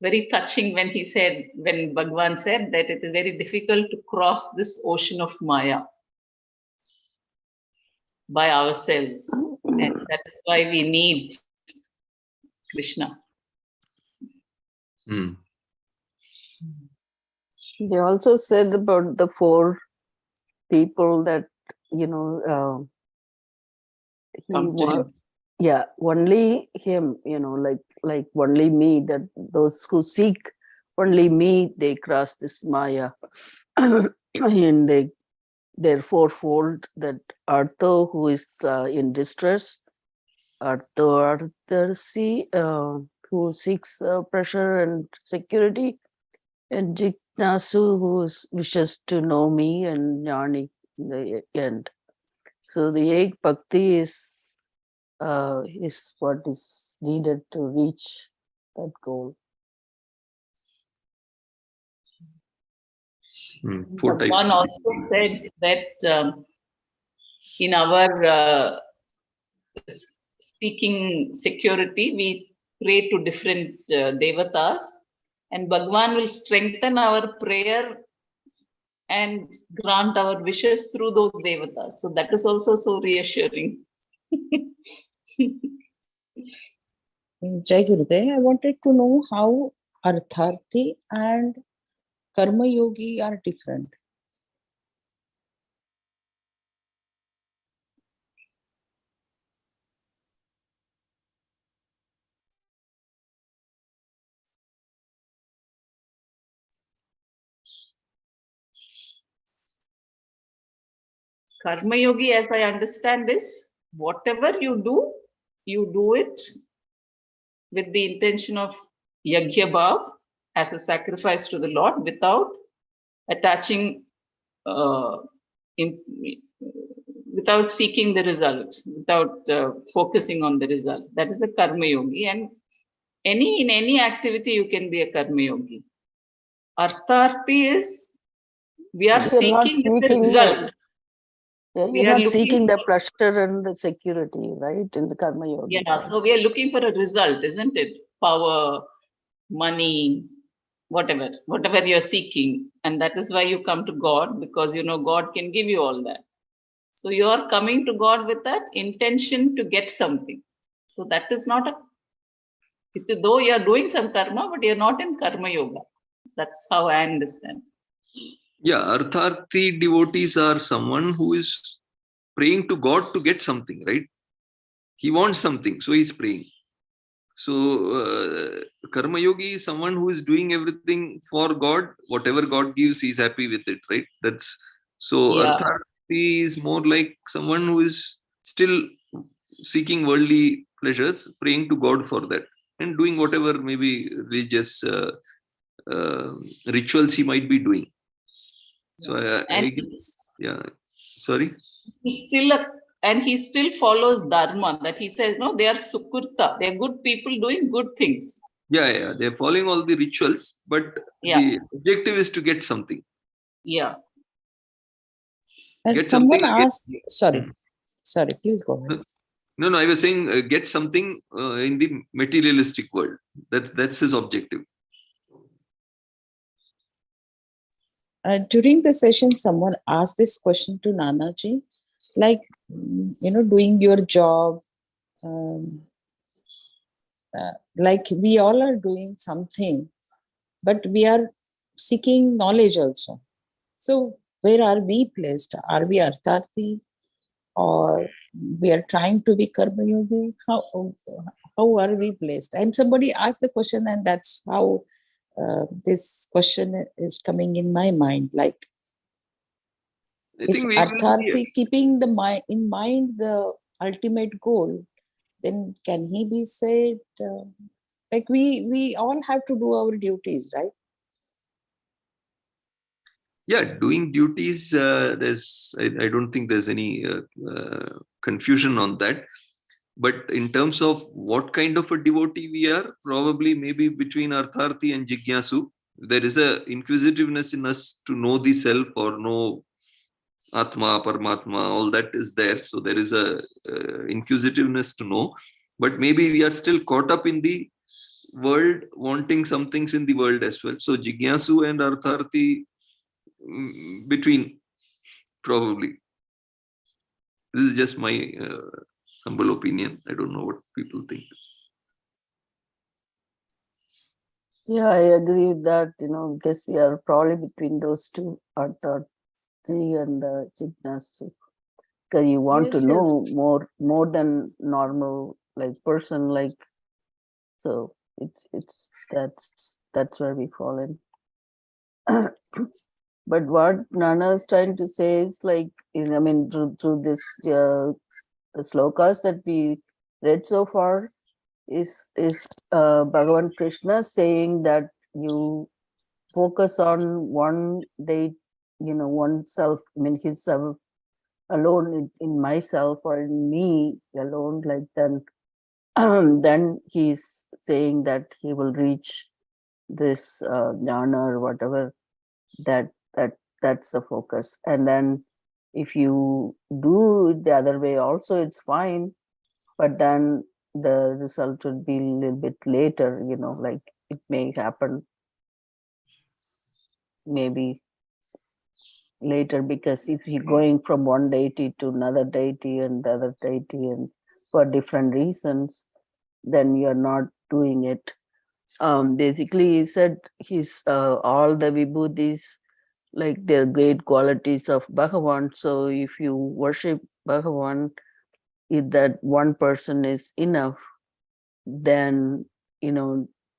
very touching when when Bhagavan said that it is very difficult to cross this ocean of Maya by ourselves. And that is why we need Krishna. They also said about the 4 people that, he Come to him. yeah, only him, like only me, that those who seek only me, they cross this Maya. And they're fourfold, that Artho, who is in distress, Artharsi, who seeks pressure and security, and Jignasu, who wishes to know me, and Jnani in the end. So the Ek Bhakti is what is needed to reach that goal. 4 types. One also said that in our speaking security, we pray to different devatas, and Bhagwan will strengthen our prayer and grant our wishes through those devatas. So that is also so reassuring. Jai Gurudev, I wanted to know how Artharthi and Karma Yogi are different. Karma Yogi, as I understand this, whatever you do it with the intention of Yagya Bhav as a sacrifice to the Lord without attaching, without seeking the result, without focusing on the result. That is a Karma Yogi. And in any activity, you can be a Karma Yogi. Artharthi is, we are seeking the result. We are not seeking the pleasure and the security, right, in the Karma Yoga. Yeah, so we are looking for a result, isn't it? Power, money, whatever you're seeking. And that is why you come to God, because God can give you all that. So you are coming to God with that intention to get something. So that is not though you are doing some karma, but you're not in Karma Yoga. That's how I understand. Yeah, Artharthi devotees are someone who is praying to God to get something, right? He wants something, so he's praying. So Karma Yogi is someone who is doing everything for God. Whatever God gives, he's happy with it, right? That's so. Yeah. Artharthi is more like someone who is still seeking worldly pleasures, praying to God for that, and doing whatever maybe religious rituals he might be doing. So I guess, yeah. Sorry. He still follows dharma, that he says, no, they are sukurta, they are good people doing good things. Yeah, they're following all the rituals, but the objective is to get something. Yeah. And get someone something. Sorry, please go ahead. No, I was saying get something in the materialistic world. That's his objective. During the session, someone asked this question to Nanaji, like, doing your job, like we all are doing something, but we are seeking knowledge also. So where are we placed? Are we Artharthi, or we are trying to be Karma Yogi? How are we placed? And somebody asked the question, and that's how this question is coming in my mind, like, I if think we will Artharthi keeping in mind the ultimate goal, then can he be said, like we all have to do our duties, right? Yeah, doing duties, I don't think there's any confusion on that. But in terms of what kind of a devotee we are, probably maybe between Artharthi and Jigyasu, there is a inquisitiveness in us to know the self or know Atma, Paramatma, all that is there. So there is a inquisitiveness to know. But maybe we are still caught up in the world, wanting some things in the world as well. So Jigyasu and Artharthi, between, probably. This is just my humble opinion. I don't know what people think. Yeah, I agree with that. Guess we are probably between those two, Artharthi and Jignasu. Because you want to know more than normal, like person, like, so it's that's where we fall in. But what Nana is trying to say is, like, I mean, through this the slokas that we read so far, is Bhagavan Krishna saying that you focus on one day, oneself, I mean, his self alone, in myself or in me alone, like, then he's saying that he will reach this jnana or whatever, that's the focus. And then if you do it the other way also, it's fine, but then the result would be a little bit later, like it may happen maybe later, because if you're going from one deity to another deity and the other deity, and for different reasons, then you're not doing it. Basically, he said he's all the vibhutis, like, they're great qualities of Bhagavan. So if you worship Bhagavan, if that one person is enough, then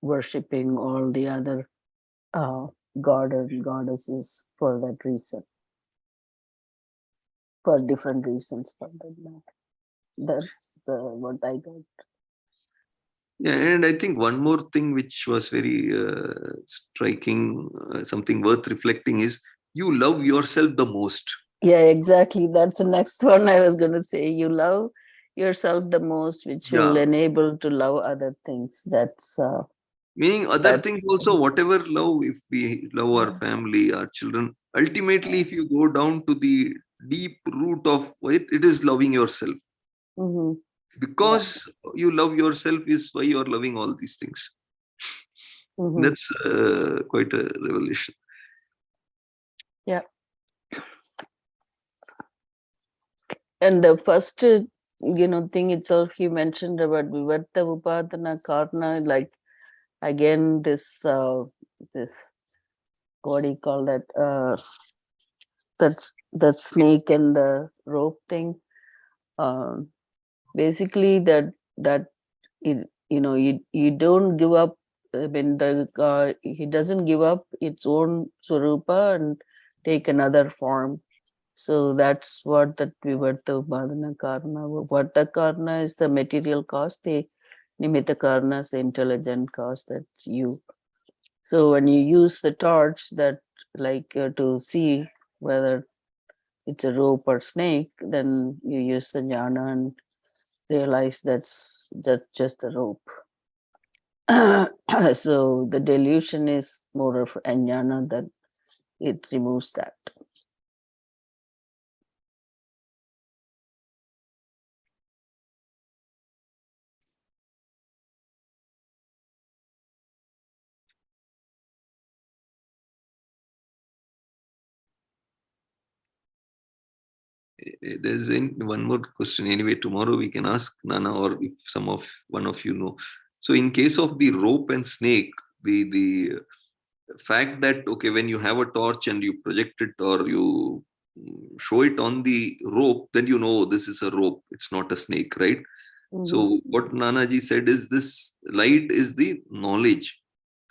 worshipping all the other god and goddesses for that reason, for different reasons for that matter. That's what I got. Yeah, and I think one more thing which was very striking, something worth reflecting, is you love yourself the most. Yeah, exactly. That's the next one I was going to say. You love yourself the most, which will enable to love other things. That's meaning other things also, whatever love, if we love our family, our children, ultimately, if you go down to the deep root of it, it is loving yourself. Mm-hmm. Because you love yourself is why you are loving all these things. Mm-hmm. That's quite a revelation. Yeah. And the first, thing itself he mentioned about Vivarta Upadana Karna, like, again, this, what do you call that? That snake and the rope thing. Basically, that you don't give up. I mean, he doesn't give up its own swarupa and take another form. So that's what that Vivarta Upadana Karna. Varta Karna is the material cause. The Nimitta Karna is the intelligent cause. That's you. So when you use the torch, that, like, to see whether it's a rope or snake, then you use the jnana and realize that's just a rope. So the delusion is more of jnana, that it removes that. There's one more question. Anyway, tomorrow we can ask Nana, or if one of you know. So in case of the rope and snake, the fact that, okay, when you have a torch and you project it or you show it on the rope, then you know this is a rope, it's not a snake, right? Mm-hmm. So what Nanaji said is, this light is the knowledge,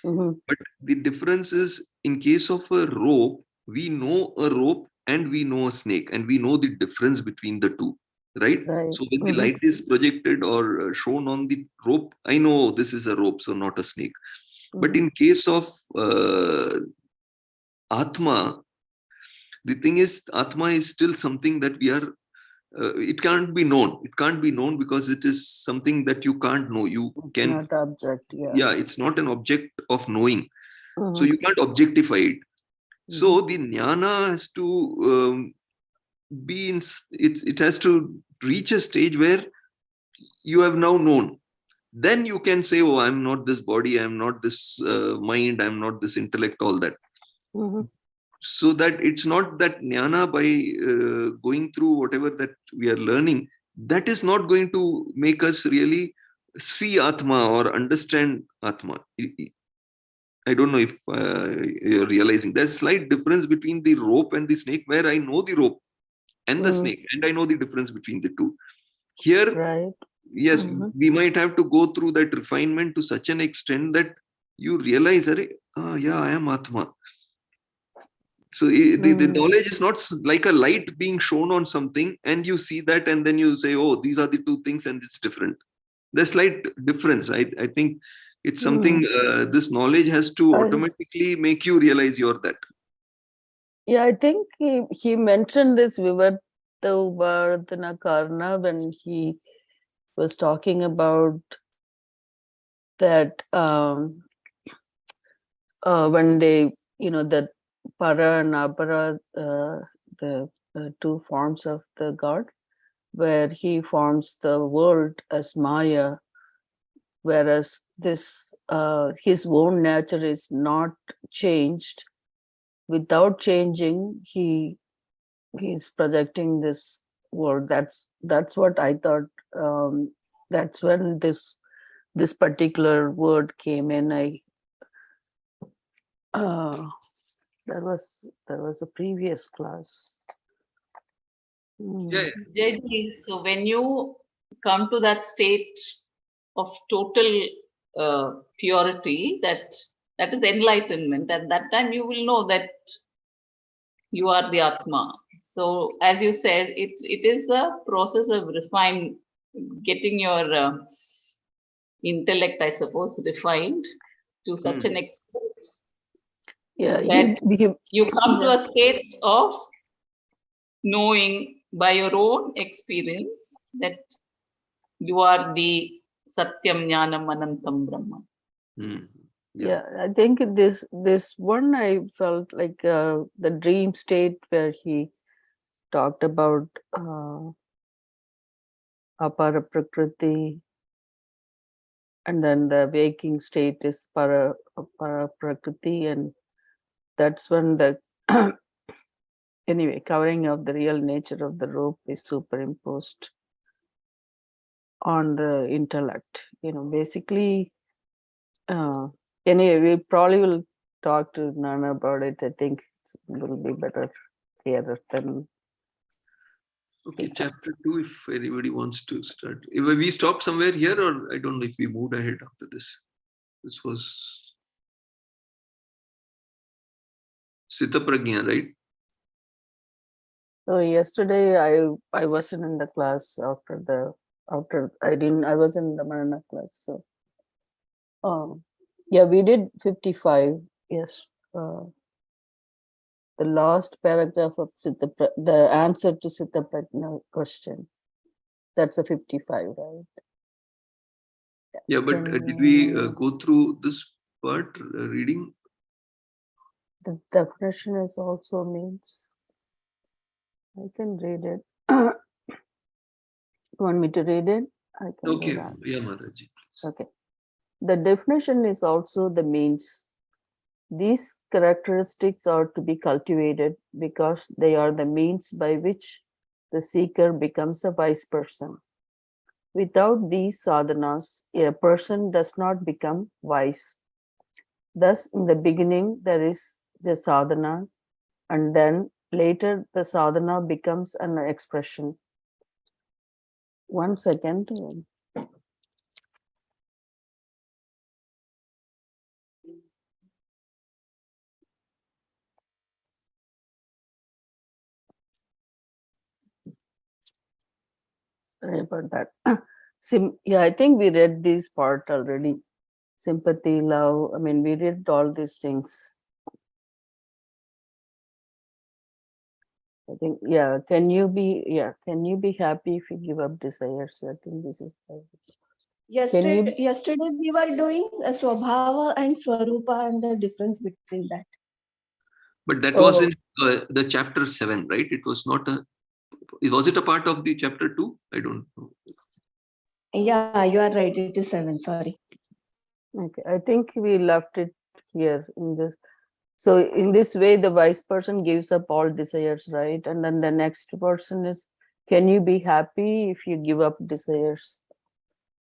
But the difference is, in case of a rope, we know a rope and we know a snake, and we know the difference between the two, right? So when the light is projected or shown on the rope, I know this is a rope, so not a snake. But in case of Atma, the thing is, Atma is still something that we are, it can't be known. It can't be known because it is something that you can't know. You can, not object, yeah, it's not an object of knowing. So you can't objectify it. So the jnana has to be in, it has to reach a stage where you have now known. Then you can say, oh, I'm not this body, I'm not this mind, I'm not this intellect, all that. So that it's not that jnana, by going through whatever that we are learning, that is not going to make us really see Atma or understand Atma. I don't know if you're realizing there's a slight difference between the rope and the snake, where I know the rope and the snake, and I know the difference between the two. Here, yes, we might have to go through that refinement to such an extent that you realize, yeah, I am Atma. So the knowledge is not like a light being shown on something and you see that and then you say, oh, these are the two things and it's different. There's slight difference. I think it's something, this knowledge has to automatically make you realize you're that. Yeah, I think he mentioned this Vivarta Uparadhana Karna when he was talking about that when they, that para and apara, the two forms of the God, where he forms the world as Maya, whereas this his own nature is not changed. Without changing, he's projecting this world. That's what I thought. That's when this particular word came in. There was a previous class. Yeah. So when you come to that state of total purity, that is enlightenment. At that time, you will know that you are the Atma. So, as you said, it is a process of getting your intellect, I suppose, refined to such an extent that you come to a state of knowing by your own experience that you are the Satyam Jnanam Anantam Brahman. Yeah, I think this one I felt like the dream state where he talked about apara prakriti, and then the waking state is para prakriti, and that's when the anyway covering of the real nature of the rope is superimposed on the intellect. Basically. Anyway, we probably will talk to Nana about it. I think it will be better here than. Okay, chapter 2, if anybody wants to start. If we stopped somewhere here, or I don't know if we moved ahead after this. This was Sita Prajna, right? So yesterday I wasn't in the class after I was in the Marana class. So yeah, we did 55. Yes. The last paragraph of the answer to Sita Prajna question. That's a 55, right? Yeah, but did we go through this part reading? The definition is also means. I can read it. You want me to read it? I can. Okay. Yeah, Mataji. Okay. The definition is also the means. These characteristics are to be cultivated because they are the means by which the seeker becomes a wise person. Without these sadhanas, a person does not become wise. Thus, in the beginning, there is the sadhana, and then later the sadhana becomes an expression. 1 second. Sorry about that. Yeah, I think we read this part already. Sympathy, love. I mean, we read all these things. I think, yeah. Can you be happy if you give up desires? I think this is. Yesterday we were doing a Swabhava and Swarupa and the difference between that. But that was in the chapter 7, right? It was not a. Was it a part of the chapter 2? I don't know. Yeah, you are right. It is 7. Sorry. Okay, I think we left it here in this. So in this way, the wise person gives up all desires, right? And then the next person is, can you be happy if you give up desires?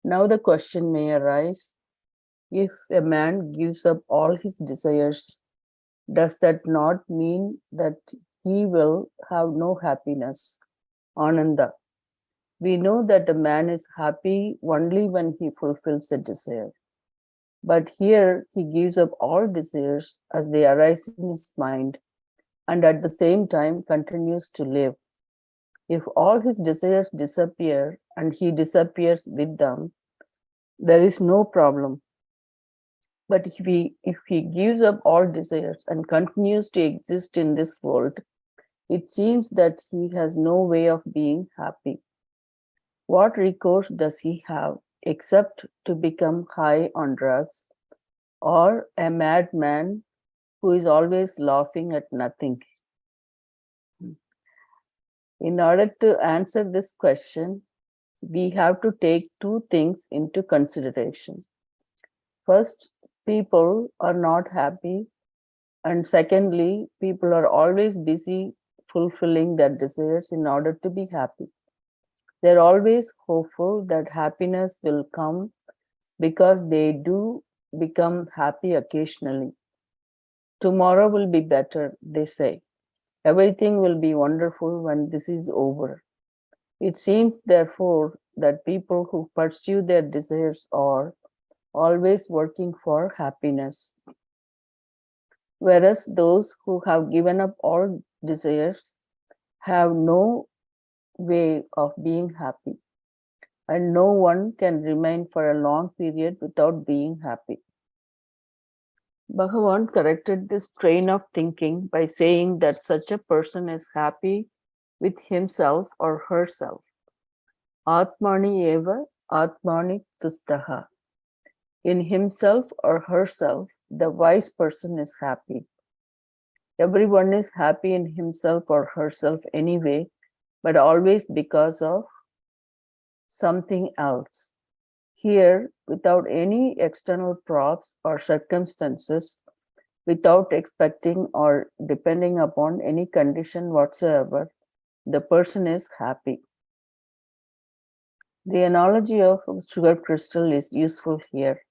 Now the question may arise, if a man gives up all his desires, does that not mean that he will have no happiness? Ananda. We know that a man is happy only when he fulfills a desire. But here he gives up all desires as they arise in his mind, and at the same time continues to live. If all his desires disappear and he disappears with them, there is no problem. But if he gives up all desires and continues to exist in this world, it seems that he has no way of being happy. What recourse does he have except to become high on drugs or a madman who is always laughing at nothing? In order to answer this question, we have to take two things into consideration. First, people are not happy, and secondly, people are always busy fulfilling their desires in order to be happy. They're always hopeful that happiness will come because they do become happy occasionally. Tomorrow will be better, they say. Everything will be wonderful when this is over. It seems, therefore, that people who pursue their desires are always working for happiness, whereas those who have given up all desires have no way of being happy, and no one can remain for a long period without being happy. Bhagavan corrected this train of thinking by saying that such a person is happy with himself or herself. Atmani eva atmani tustaha. In himself or herself, the wise person is happy. Everyone is happy in himself or herself anyway, but always because of something else. Here, without any external props or circumstances, without expecting or depending upon any condition whatsoever, the person is happy. The analogy of sugar crystal is useful here.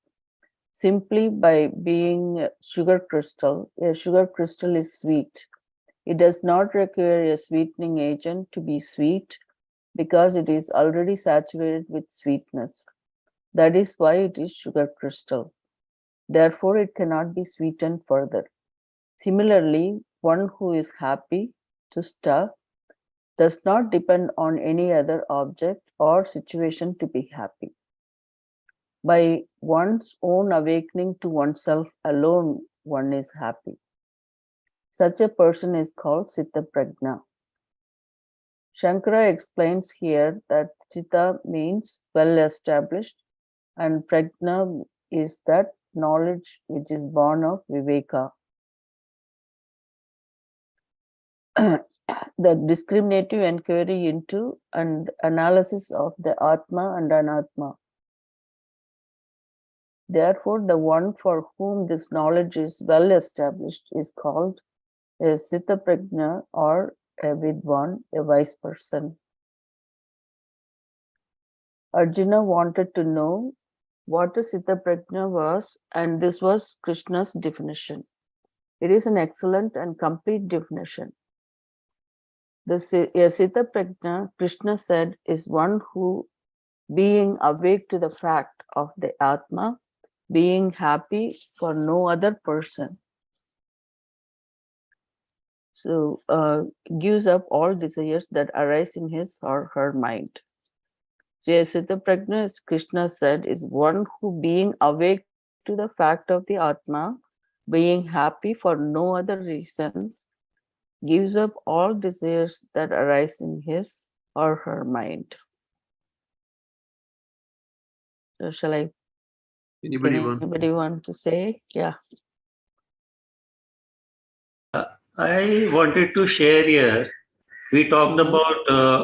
Simply by being a sugar crystal is sweet. It does not require a sweetening agent to be sweet because it is already saturated with sweetness. That is why it is sugar crystal. Therefore, it cannot be sweetened further. Similarly, one who is happy to stuff does not depend on any other object or situation to be happy. By one's own awakening to oneself alone, one is happy. Such a person is called Citta Prajna. Shankara explains here that Citta means well established, and Prajna is that knowledge which is born of Viveka. The discriminative inquiry into and analysis of the Atma and Anatma. Therefore, the one for whom this knowledge is well established is called a Citta Prajna or a Vidwan, a wise person. Arjuna wanted to know what a Citta Prajna was, and this was Krishna's definition. It is an excellent and complete definition. A Citta Prajna, Krishna said, is one who, being awake to the fact of the Atma, being happy for no other person, so gives up all desires that arise in his or her mind. Jayasita Prajna, as Krishna said, is one who, being awake to the fact of the Atma, being happy for no other reason, gives up all desires that arise in his or her mind. So shall I? Anybody want to say? Yeah. I wanted to share here. We talked about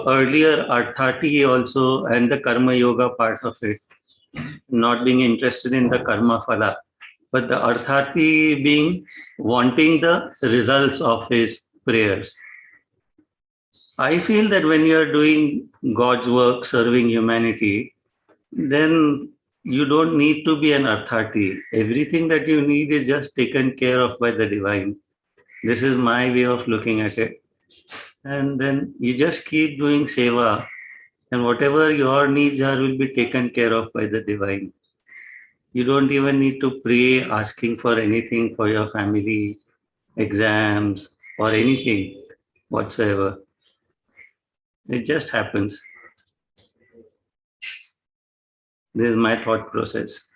earlier Arthati also and the Karma Yoga part of it, not being interested in the Karma Phala, but the Arthati being wanting the results of his prayers. I feel that when you are doing God's work, serving humanity, then you don't need to be an Arthati. Everything that you need is just taken care of by the divine. This is my way of looking at it. And then you just keep doing seva, and whatever your needs are will be taken care of by the divine. You don't even need to pray asking for anything for your family, exams, or anything whatsoever. It just happens. This is my thought process.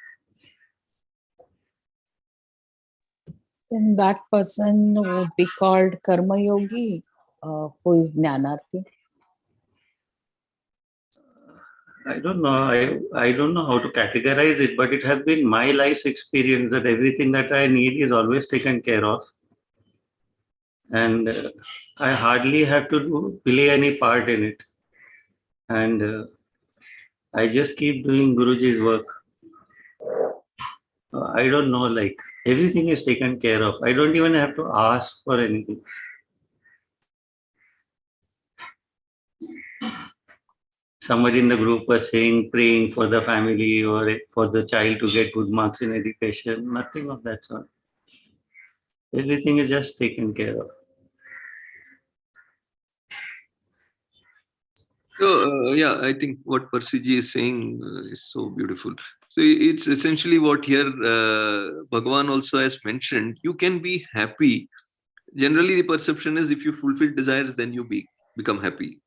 Then that person would be called Karma Yogi, who is Jnanarthi. I don't know. I don't know how to categorize it, but it has been my life's experience that everything that I need is always taken care of. And I hardly have to play any part in it. And I just keep doing Guruji's work. I don't know, like everything is taken care of. I don't even have to ask for anything. Somebody in the group was saying, praying for the family or for the child to get good marks in education. Nothing of that sort. Everything is just taken care of. So yeah, I think what Parsiji is saying is so beautiful. So it's essentially what here Bhagavan also has mentioned. You can be happy. Generally, the perception is if you fulfill desires, then you become happy.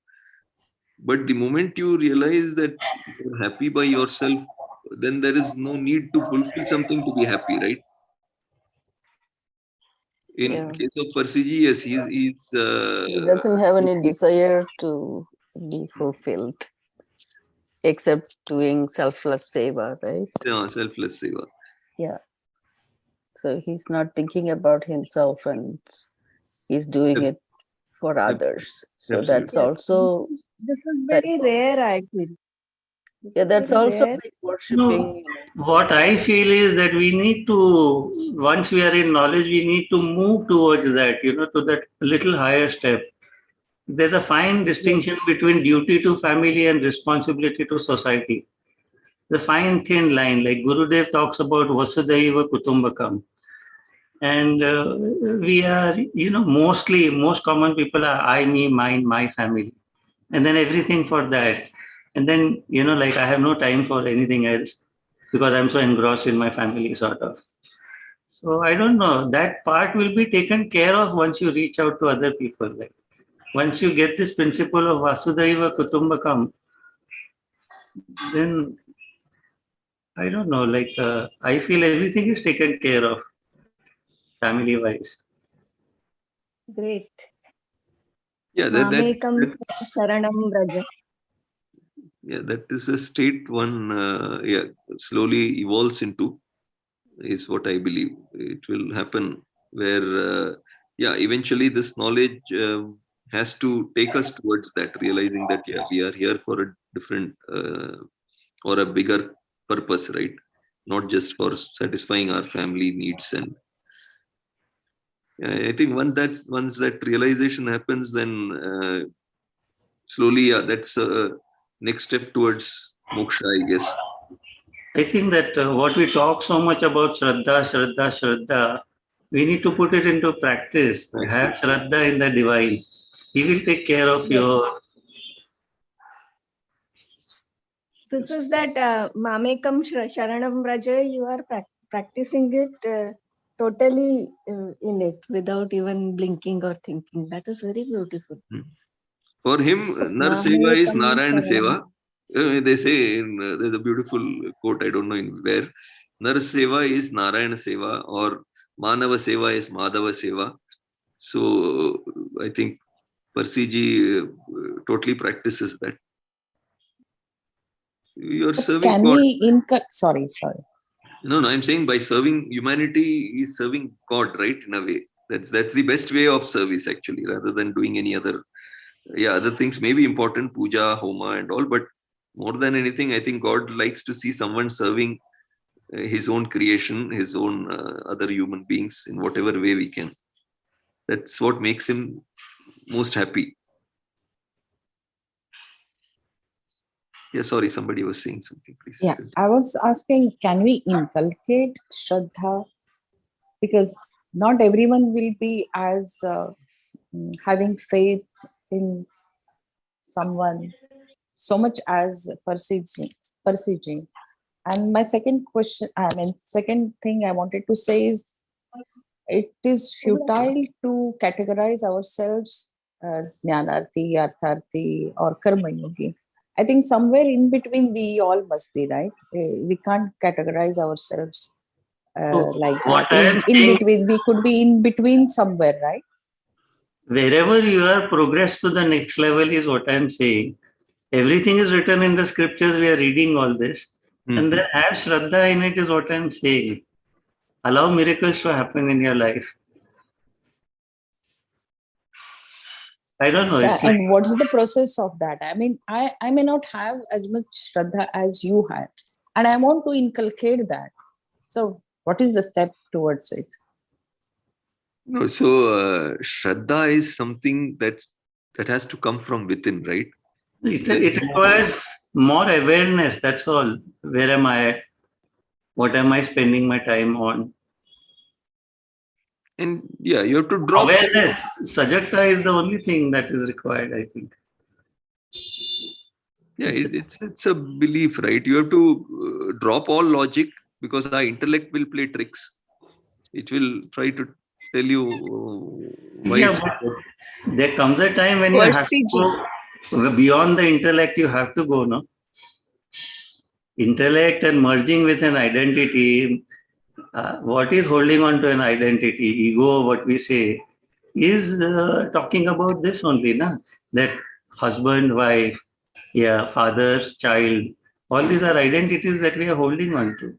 But the moment you realize that you're happy by yourself, then there is no need to fulfill something to be happy, right? In case of Parsiji, yes, he doesn't have any desire to be fulfilled except doing selfless seva, right? Yeah, selfless seva. Yeah. So he's not thinking about himself and he's doing it for others. So that's also this is very rare, I feel. Yeah, that's also like worshipping. No, what I feel is that we need to, once we are in knowledge, we need to move towards that, to that little higher step. There's a fine distinction between duty to family and responsibility to society. The fine thin line, like Gurudev talks about Vasudhaiva Kutumbakam. And we are, most common people are I, me, mine, my family. And then everything for that. And then, like I have no time for anything else because I'm so engrossed in my family, sort of. So I don't know, that part will be taken care of once you reach out to other people. Like once you get this principle of Vasudhaiva Kutumbakam, then I don't know, like I feel everything is taken care of family wise. Great. Yeah, Mamekam Saranam Raja. Yeah, that is a state one slowly evolves into, is what I believe. It will happen where eventually this knowledge has to take us towards that, realizing that we are here for a different or a bigger purpose, right? Not just for satisfying our family needs. And I think once that realization happens, then slowly that's next step towards moksha, I guess. I think that what we talk so much about Shraddha, we need to put it into practice. Have Shraddha in the divine. He will take care of your. This is that Mamekam Sharanam Raja, you are practicing it totally in it without even blinking or thinking. That is very beautiful. For him, Nar Seva is Narayan Seva. They say, there's a beautiful quote, I don't know in where, Nar Seva is Narayana Seva, or Manava Seva is Madhava Seva. So I think Parsiji totally practices that. You're serving Can God. we sorry. No, I'm saying by serving humanity, he's serving God, right? In a way. That's the best way of service, actually, rather than doing any other. Yeah, other things may be important, puja, homa, and all, but more than anything, I think God likes to see someone serving his own creation, his own other human beings in whatever way we can. That's what makes him most happy. Yeah, sorry, somebody was saying something, please. Yeah, I was asking, can we inculcate Shraddha? Because not everyone will be as having faith in someone so much as Parsiji. And my second thing I wanted to say is, it is futile to categorize ourselves Jnanarthi, Artharthi, or Karma Yogi. I think somewhere in between we all must be, right? We can't categorize ourselves like that. In between, we could be in between somewhere, right? Wherever you are progressed to the next level is what I'm saying. Everything is written in the scriptures. We are reading all this. And then have Shraddha in it is what I'm saying. Allow miracles to happen in your life. I don't know. And what's the process of that? I mean, I may not have as much Shraddha as you had, and I want to inculcate that. So what is the step towards it? No, so Shraddha is something that has to come from within, right? It requires more awareness. That's all. Where am I at? What am I spending my time on? And yeah, you have to drop awareness. Sajata is the only thing that is required, I think. Yeah, it's a belief, right? You have to drop all logic, because our intellect will play tricks. It will try to tell you why. Yeah, but there comes a time when you have to go beyond the intellect. You have to go, no? Intellect and merging with an identity. What is holding on to an identity? Ego, what we say, is talking about this only, na? That husband, wife, yeah, father, child, all these are identities that we are holding on to.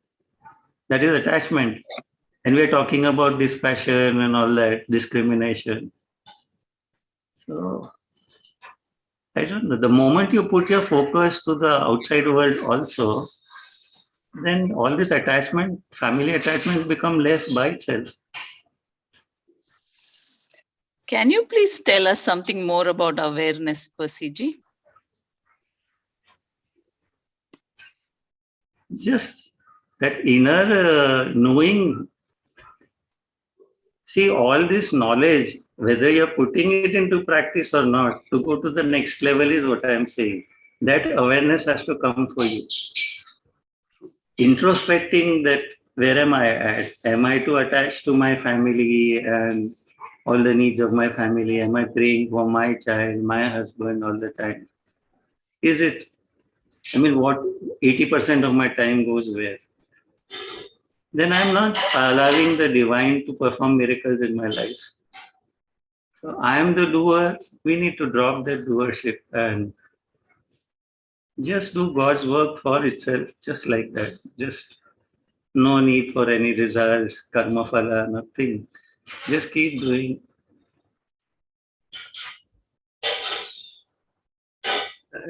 That is attachment. And we are talking about dispassion and all that, discrimination. So, I don't know. The moment you put your focus to the outside world also, then all this attachment, family attachments become less by itself. Can you please tell us something more about awareness, Parsiji? Just that inner knowing. See, all this knowledge, whether you're putting it into practice or not, to go to the next level is what I'm saying. That awareness has to come for you. Introspecting that, where am I at? Am I too attached to my family and all the needs of my family? Am I praying for my child, my husband all the time? Is it, I mean, what 80% of my time goes where? Then I'm not allowing the divine to perform miracles in my life. So I am the doer. We need to drop that doership and just do God's work for itself, just like that. Just no need for any results, karma phala, nothing. Just keep doing.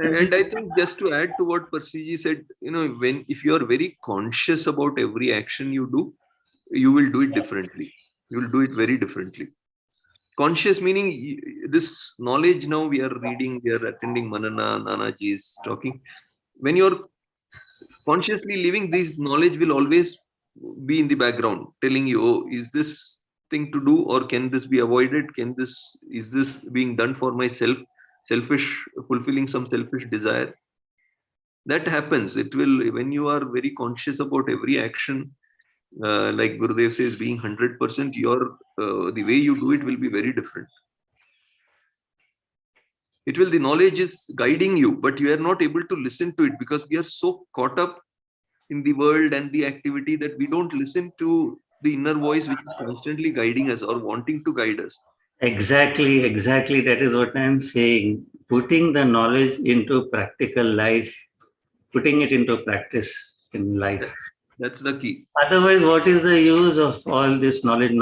And I think just to add to what Parsiji said, if you are very conscious about every action you do, you will do it differently. You will do it very differently. Conscious meaning this knowledge now we are reading, we are attending Manana, Nanaji is talking. When you're consciously living, this knowledge will always be in the background, telling you, oh, is this thing to do, or can this be avoided? Is this being done for myself? Selfish, fulfilling some selfish desire. That happens. It will, when you are very conscious about every action, like Gurudev says, being 100%, the way you do it will be very different. the knowledge is guiding you, but you are not able to listen to it because we are so caught up in the world and the activity that we don't listen to the inner voice which is constantly guiding us or wanting to guide us. Exactly. That is what I'm saying. Putting the knowledge into practical life, putting it into practice in life. That's the key. Otherwise, what is the use of all this knowledge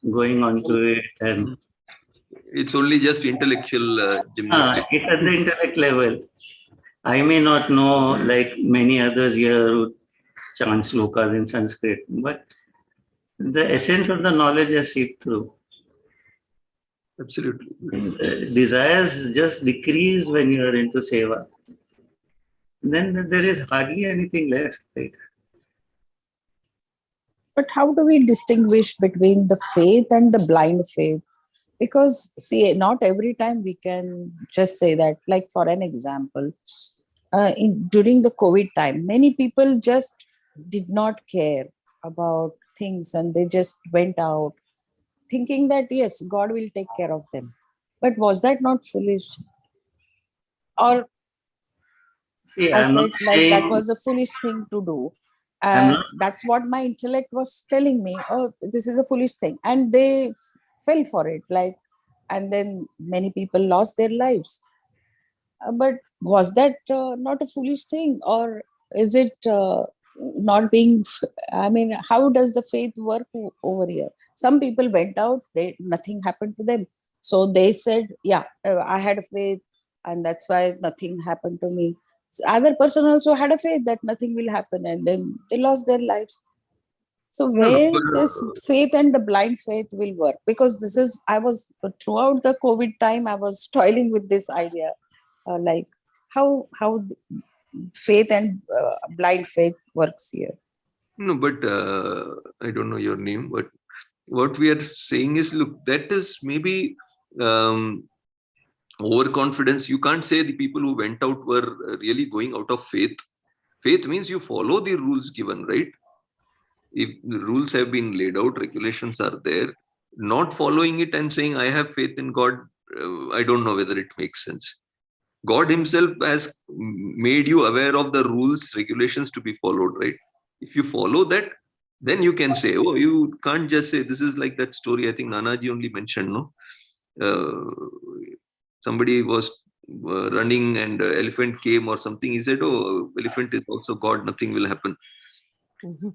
going on to it? And it's only just intellectual gymnastics. It's at the intellect level. I may not know, like many others here who chant slokas in Sanskrit, but the essence of the knowledge is seeped through. Absolutely. Desires just decrease when you are into seva. Then there is hardly anything left. Right? But how do we distinguish between the faith and the blind faith? Because, see, not every time we can just say that. Like, for an example, during the COVID time, many people just did not care about things and they just went out thinking that, yes, God will take care of them. But was that not foolish? Or I felt like that was a foolish thing to do. And that's what my intellect was telling me. Oh, this is a foolish thing. And they fell for it. Like, and then many people lost their lives. But was that not a foolish thing? Or is it not being, I mean, how does the faith work over here? Some people went out, nothing happened to them. So they said, yeah, I had a faith and that's why nothing happened to me. So other person also had a faith that nothing will happen and then they lost their lives. So where this faith and the blind faith will work? Because this is, I was, throughout the COVID time, I was toiling with this idea, like how faith and blind faith works here. No, but I don't know your name, but what we are saying is, look, that is maybe overconfidence. You can't say the people who went out were really going out of faith. Faith means you follow the rules given, right? If the rules have been laid out, regulations are there, not following it and saying, I have faith in God, I don't know whether it makes sense. God himself has made you aware of the rules, regulations to be followed, right? If you follow that, then you can say, oh, you can't just say, this is like that story, I think Nanaji only mentioned, no? Somebody was running and elephant came or something. He said, oh, elephant is also God, nothing will happen.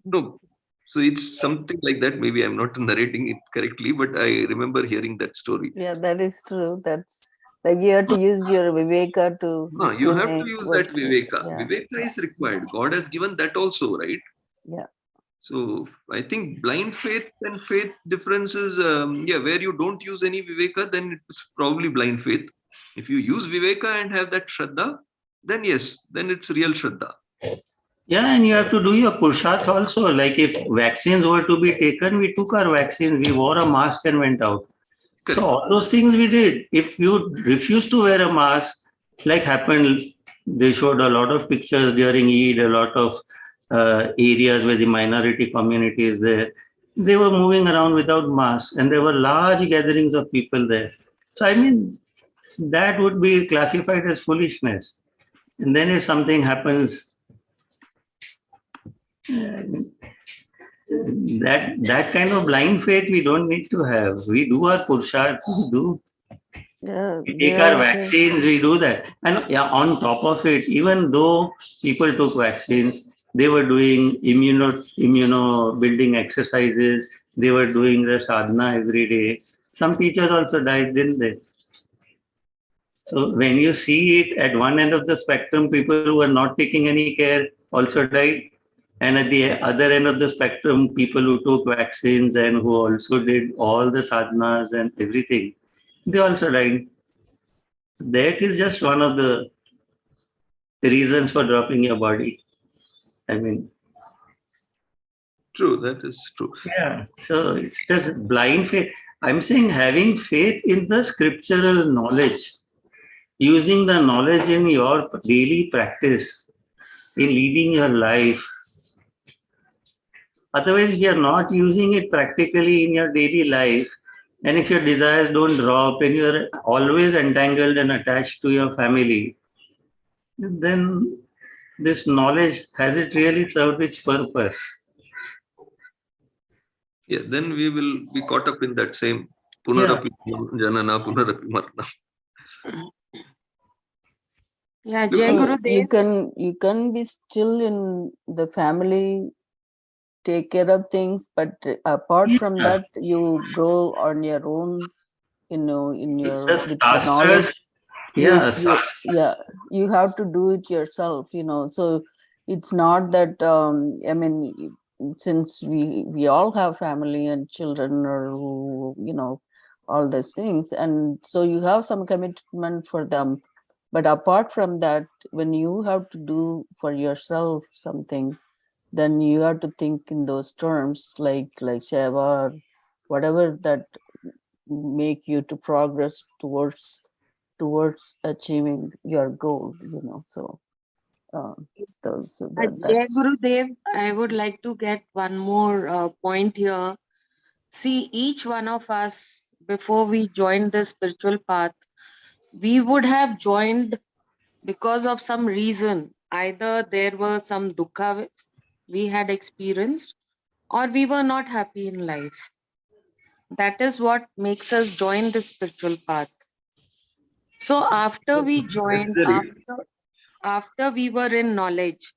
No. So it's something like that. Maybe I'm not narrating it correctly, but I remember hearing that story. Yeah, that is true. That's like you have to use your viveka to. No, you have to use that viveka. Yeah. Viveka is required. God has given that also, right? Yeah. So I think blind faith and faith differences, where you don't use any viveka, then it's probably blind faith. If you use viveka and have that shraddha, then yes, then it's real shraddha. Yeah, and you have to do your pursharth also. Like if vaccines were to be taken, we took our vaccines, we wore a mask and went out. Correct. So all those things we did. If you refuse to wear a mask, like happened, they showed a lot of pictures during Eid, a lot of areas where the minority community is there. They were moving around without masks and there were large gatherings of people there. So I mean, that would be classified as foolishness. And then if something happens, that kind of blind faith we don't need to have. We do our pursharth, we do. Yeah, we take our vaccines, we do that. And yeah, on top of it, even though people took vaccines, they were doing immuno building exercises, they were doing the sadhana every day. Some teachers also died, didn't they? So when you see it at one end of the spectrum, people who are not taking any care also died. And at the other end of the spectrum, people who took vaccines and who also did all the sadhanas and everything, they also died. That is just one of the reasons for dropping your body. I mean, true, that is true. Yeah, so it's just blind faith. I'm saying having faith in the scriptural knowledge, using the knowledge in your daily practice, in leading your life. Otherwise, we are not using it practically in your daily life. And if your desires don't drop and you're always entangled and attached to your family, then this knowledge, has it really served its purpose? Yeah, then we will be caught up in that same Punarapi Janana, Punarapi Marna. Yeah, Jai Gurudev. You can be still in the family, take care of things, but apart from that, you grow on your own, in your with the knowledge. You have to do it yourself, so it's not that I mean, since we all have family and children, or who, all these things, and so you have some commitment for them, but apart from that, when you have to do for yourself something, then you have to think in those terms, like seva, or whatever that make you to progress towards achieving your goal, so Jai Gurudev, I would like to get one more point here. See, each one of us, before we joined the spiritual path, we would have joined because of some reason. Either there was some dukkha we had experienced, or we were not happy in life. That is what makes us join the spiritual path. So after we joined, after we were in knowledge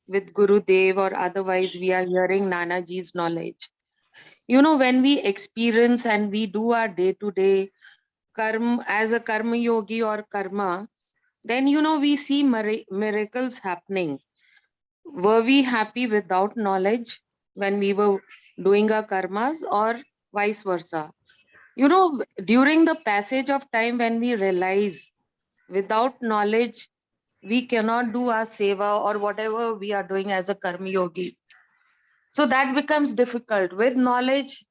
with Guru Dev, or otherwise we are hearing Nanaji's knowledge, when we experience and we do our day-to-day karma as a karma yogi or karma, then we see miracles happening. Were we happy without knowledge when we were doing our karmas, or vice versa? During the passage of time, when we realize without knowledge we cannot do our seva or whatever we are doing as a karma yogi, so that becomes difficult. With knowledge,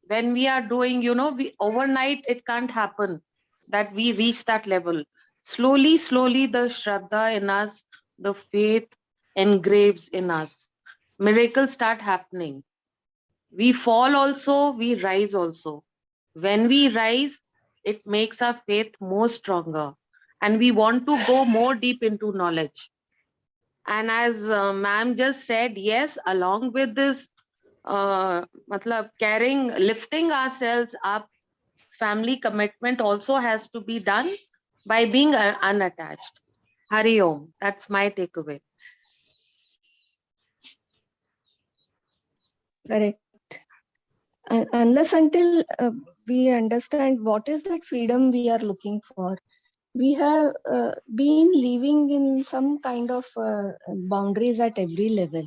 when we are doing, we overnight, it can't happen that we reach that level. Slowly the shraddha in us, the faith engraves in us, miracles start happening. We fall also, we rise also. When we rise, it makes our faith more stronger, and we want to go more deep into knowledge. And as ma'am just said, yes, along with this carrying, lifting ourselves up, family commitment also has to be done by being unattached. Hari Om. That's my takeaway. Correct. Unless until we understand what is that freedom we are looking for, we have been living in some kind of boundaries at every level.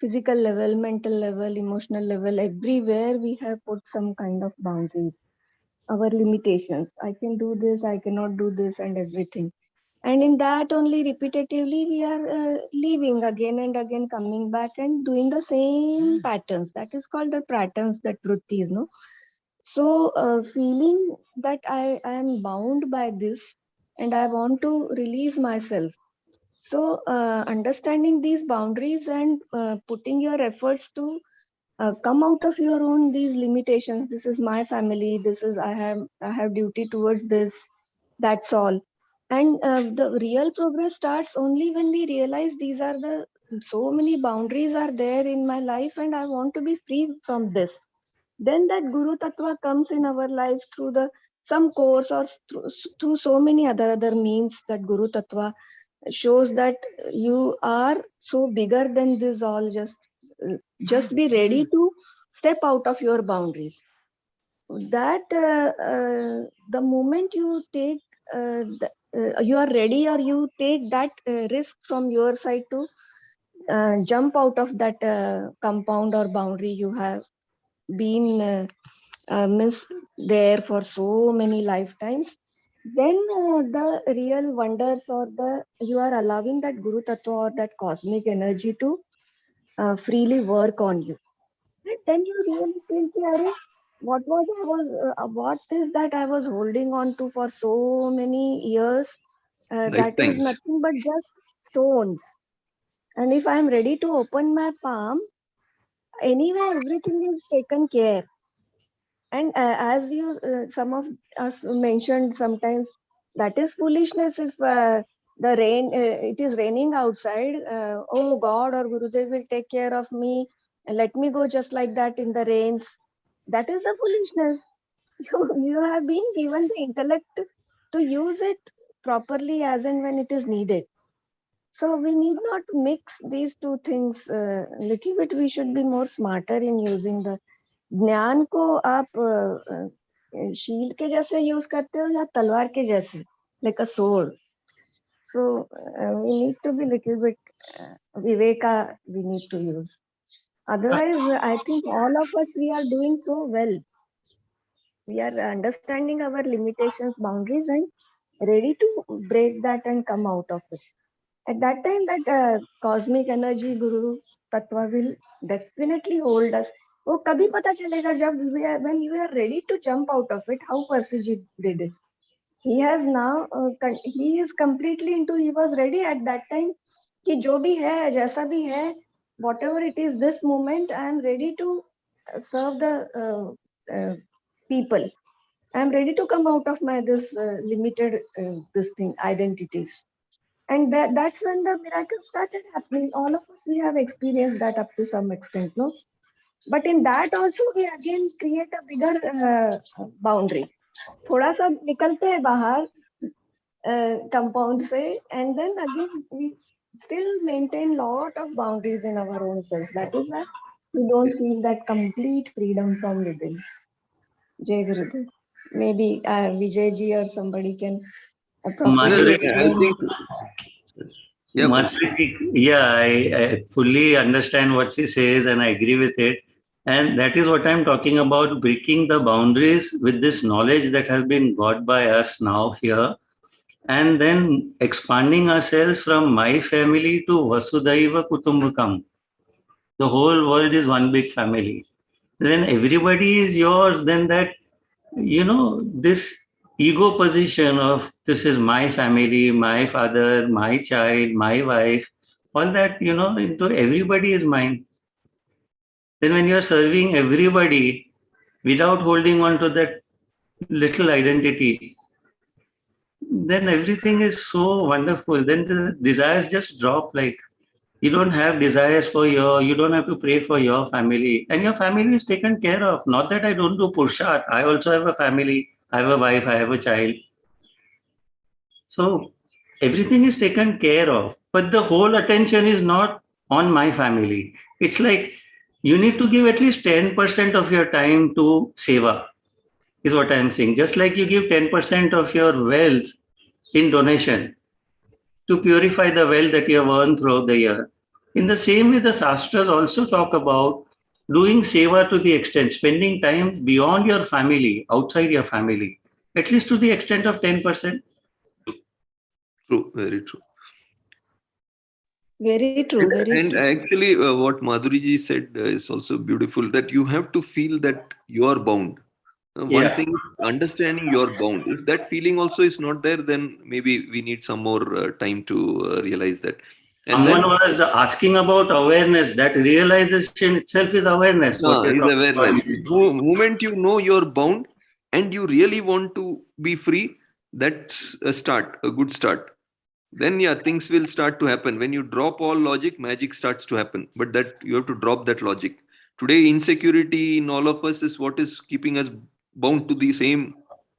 Physical level, mental level, emotional level, everywhere we have put some kind of boundaries, our limitations. I can do this, I cannot do this, and everything. And in that only repetitively we are leaving again and again, coming back and doing the same patterns. That is called the patterns, that vrittis, no? So feeling that I am bound by this and I want to release myself. So understanding these boundaries and putting your efforts to come out of your own these limitations. This is my family. This is I have duty towards this. That's all. And the real progress starts only when we realize these are the so many boundaries are there in my life, and I want to be free from this. Then that Guru Tattva comes in our life through the some course or through so many other means. That Guru Tattva shows that you are so bigger than this all. Just be ready to step out of your boundaries. That the moment you take you are ready, or you take that risk from your side to jump out of that compound or boundary you have been miss there for so many lifetimes, then the real wonders, or the you are allowing that Guru Tattva or that cosmic energy to freely work on you. And then you really feel, what is that I was holding on to for so many years? That is nothing but just stones. And if I am ready to open my palm, anyway, everything is taken care. And as you, some of us mentioned sometimes, that is foolishness if the rain, it is raining outside. Oh God or Gurudev will take care of me. Let me go just like that in the rains. That is the foolishness. You have been given the intellect to use it properly as and when it is needed. So we need not mix these two things. Little bit we should be more smarter in using the ज्ञान को आप शील के जैसे use करते हो या तलवार के जैसे, like a sword. So we need to be little bit viveka we need to use. Otherwise, I think all of us, we are doing so well. We are understanding our limitations, boundaries, and ready to break that and come out of it. At that time, that cosmic energy guru tattva will definitely hold us. वो कभी पता चलेगा जब when we are ready to jump out of it, how Persiji did it. He has now, he is completely into, he was ready at that time कि जो भी है, जैसा भी है, whatever it is, this moment, I am ready to serve the people. I am ready to come out of my this limited this thing identities. And that's when the miracles started happening. All of us, we have experienced that up to some extent, no? But in that also, we again create a bigger boundary. थोड़ा सा निकलते हैं बाहर compound से, and then again we still maintain lot of boundaries in our own selves. That is why we don't feel that complete freedom from within. Jai Gurudev. Maybe Vijay ji or somebody can properly explain. I fully understand what she says and I agree with it. And that is what I'm talking about, breaking the boundaries with this knowledge that has been got by us now here. And then expanding ourselves from my family to Vasudhaiva Kutumbakam. The whole world is one big family. Then everybody is yours. Then that, this ego position of this is my family, my father, my child, my wife, all that, into everybody is mine. Then when you're serving everybody without holding on to that little identity, then everything is so wonderful. Then the desires just drop. Like you don't have desires for you don't have to pray for your family, and your family is taken care of. Not that I don't do purushat. I also have a family. I have a wife. I have a child. So everything is taken care of, but the whole attention is not on my family. It's like you need to give at least 10% of your time to seva, is what I'm saying. Just like you give 10% of your wealth in donation to purify the wealth that you have earned throughout the year. In the same way, the Shastras also talk about doing seva to the extent, spending time beyond your family, outside your family, at least to the extent of 10%. True, very true. Very true. And actually, what Madhuriji said is also beautiful, that you have to feel that you are bound. One thing, understanding your bound. If that feeling also is not there, then maybe we need some more time to realize that. And someone was asking about awareness. That realization itself is awareness. Is awareness. The moment you know you're bound and you really want to be free, that's a start, a good start. Then things will start to happen. When you drop all logic, magic starts to happen. But that you have to drop that logic. Today, insecurity in all of us is what is keeping us bound to the same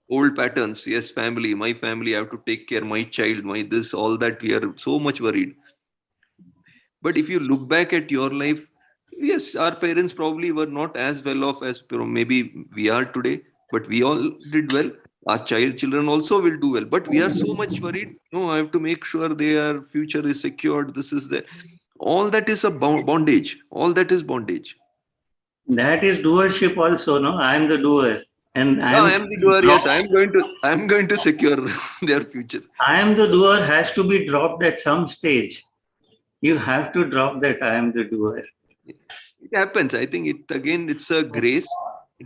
old patterns. Yes, family, my family, I have to take care, my child, my this, all that. We are so much worried. But if you look back at your life, yes, our parents probably were not as well off as maybe we are today, but we all did well. Our children also will do well, but we are so much worried. No, I have to make sure their future is secured. This is the all that is a bondage. All that is bondage. That is doership also, no? I am the doer. And I am the doer. Yes, I am going to secure their future. I am the doer has to be dropped at some stage. You have to drop that I am the doer. It happens. I think it's a grace,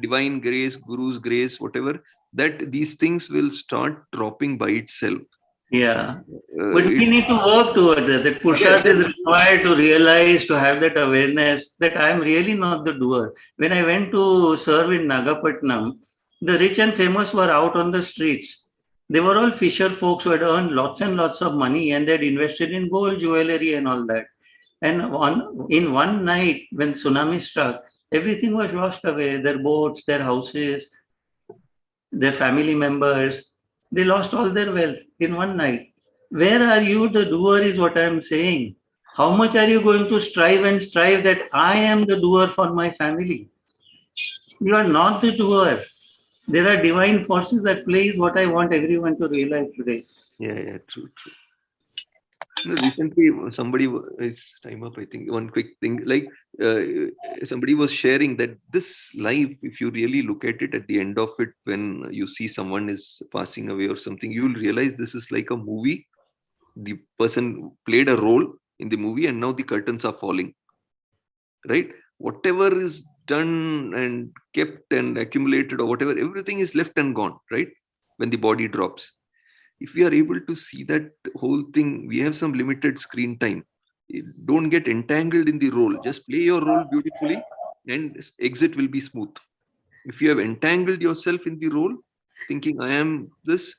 divine grace, Guru's grace, whatever, that these things will start dropping by itself. Yeah. But we need to work towards it. That Purusharth is required to realize, to have that awareness that I am really not the doer. When I went to serve in Nagapatnam, the rich and famous were out on the streets. They were all fisher folks who had earned lots and lots of money and they had invested in gold, jewelry, and all that. And in one night, when tsunami struck, everything was washed away. Their boats, their houses, their family members, they lost all their wealth in one night. Where are you, the doer, is what I am saying. How much are you going to strive and strive that I am the doer for my family? You are not the doer. There are divine forces at play, is what I want everyone to realize today. Yeah, true. Recently, somebody it's time up. I think one quick thing, like somebody was sharing that this life, if you really look at it, at the end of it, when you see someone is passing away or something, you will realize this is like a movie. The person played a role in the movie, and now the curtains are falling. Right? Whatever is done and kept and accumulated or whatever, everything is left and gone. Right? When the body drops. If we are able to see that whole thing, we have some limited screen time. Don't get entangled in the role. Just play your role beautifully and exit will be smooth. If you have entangled yourself in the role, thinking I am this,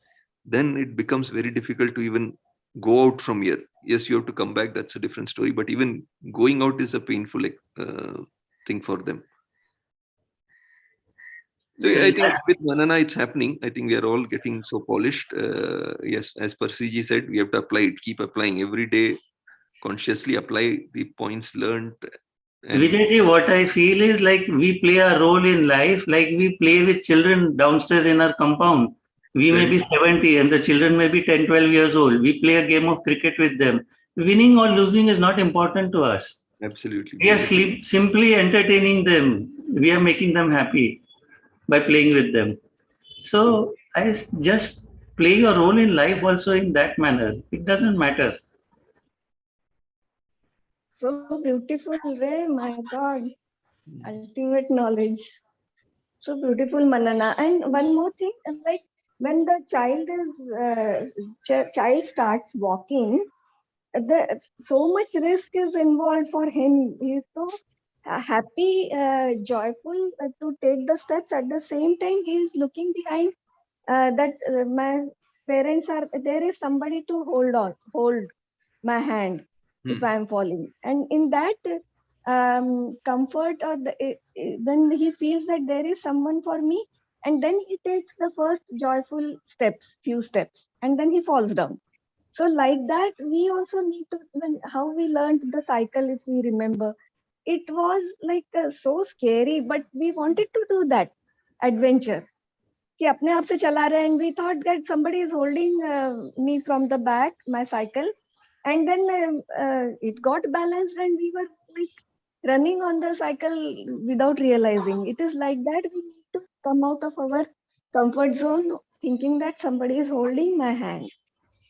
then it becomes very difficult to even go out from here. Yes, you have to come back. That's a different story. But even going out is a painful thing for them. So I think with Manana, it's happening. I think we are all getting so polished. Yes, as Parsiji said, we have to apply it, keep applying every day, consciously apply the points learned. Vijayji, what I feel is like we play a role in life, like we play with children downstairs in our compound. We may be 70 and the children may be 10, 12 years old. We play a game of cricket with them. Winning or losing is not important to us. Absolutely. We are simply entertaining them. We are making them happy by playing with them. So I just play your role in life also in that manner. It doesn't matter. So beautiful, Ray. My God, ultimate knowledge. So beautiful, Manana. And one more thing, like when the child starts walking, so much risk is involved for him. He's so happy, joyful to take the steps. At the same time, he is looking behind that my parents are there. Is somebody to hold my hand if I am falling, and in that comfort or when he feels that there is someone for me, and then he takes the first joyful few steps, and then he falls down. So like that, we also need to, how we learned the cycle, if we remember, it was like so scary, but we wanted to do that adventure. कि अपने आप से चला रहे, and we thought that somebody is holding me from the back, my cycle, and then it got balanced and we were like running on the cycle without realizing. It is like that we need to come out of our comfort zone, thinking that somebody is holding my hand,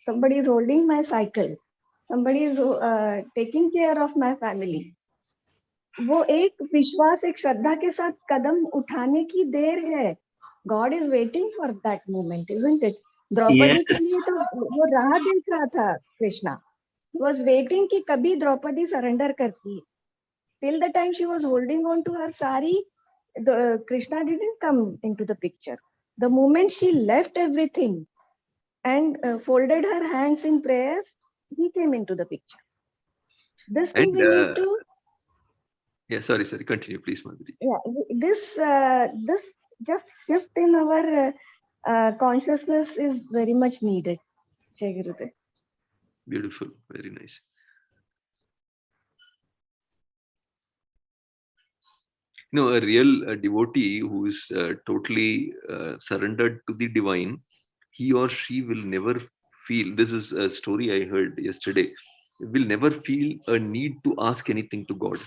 somebody is holding my cycle, somebody is taking care of my family. वो एक विश्वास, एक श्रद्धा के साथ कदम उठाने की देर है. God is waiting for that moment, isn't it? Draupadi के लिए तो वो राह देख रहा था कृष्णा. He was waiting कि कभी द्रौपदी surrender करती. Till the time she was holding on to her sari, Krishna didn't come into the picture. The moment she left everything and folded her hands in prayer, he came into the picture. This thing we need to. Yeah, sorry. Continue, please, Madhuri. Yeah, this just shift in our consciousness is very much needed. Jai Gurudev. Beautiful, very nice. A real devotee who is totally surrendered to the divine, he or she will never feel, this is a story I heard yesterday, will never feel a need to ask anything to God.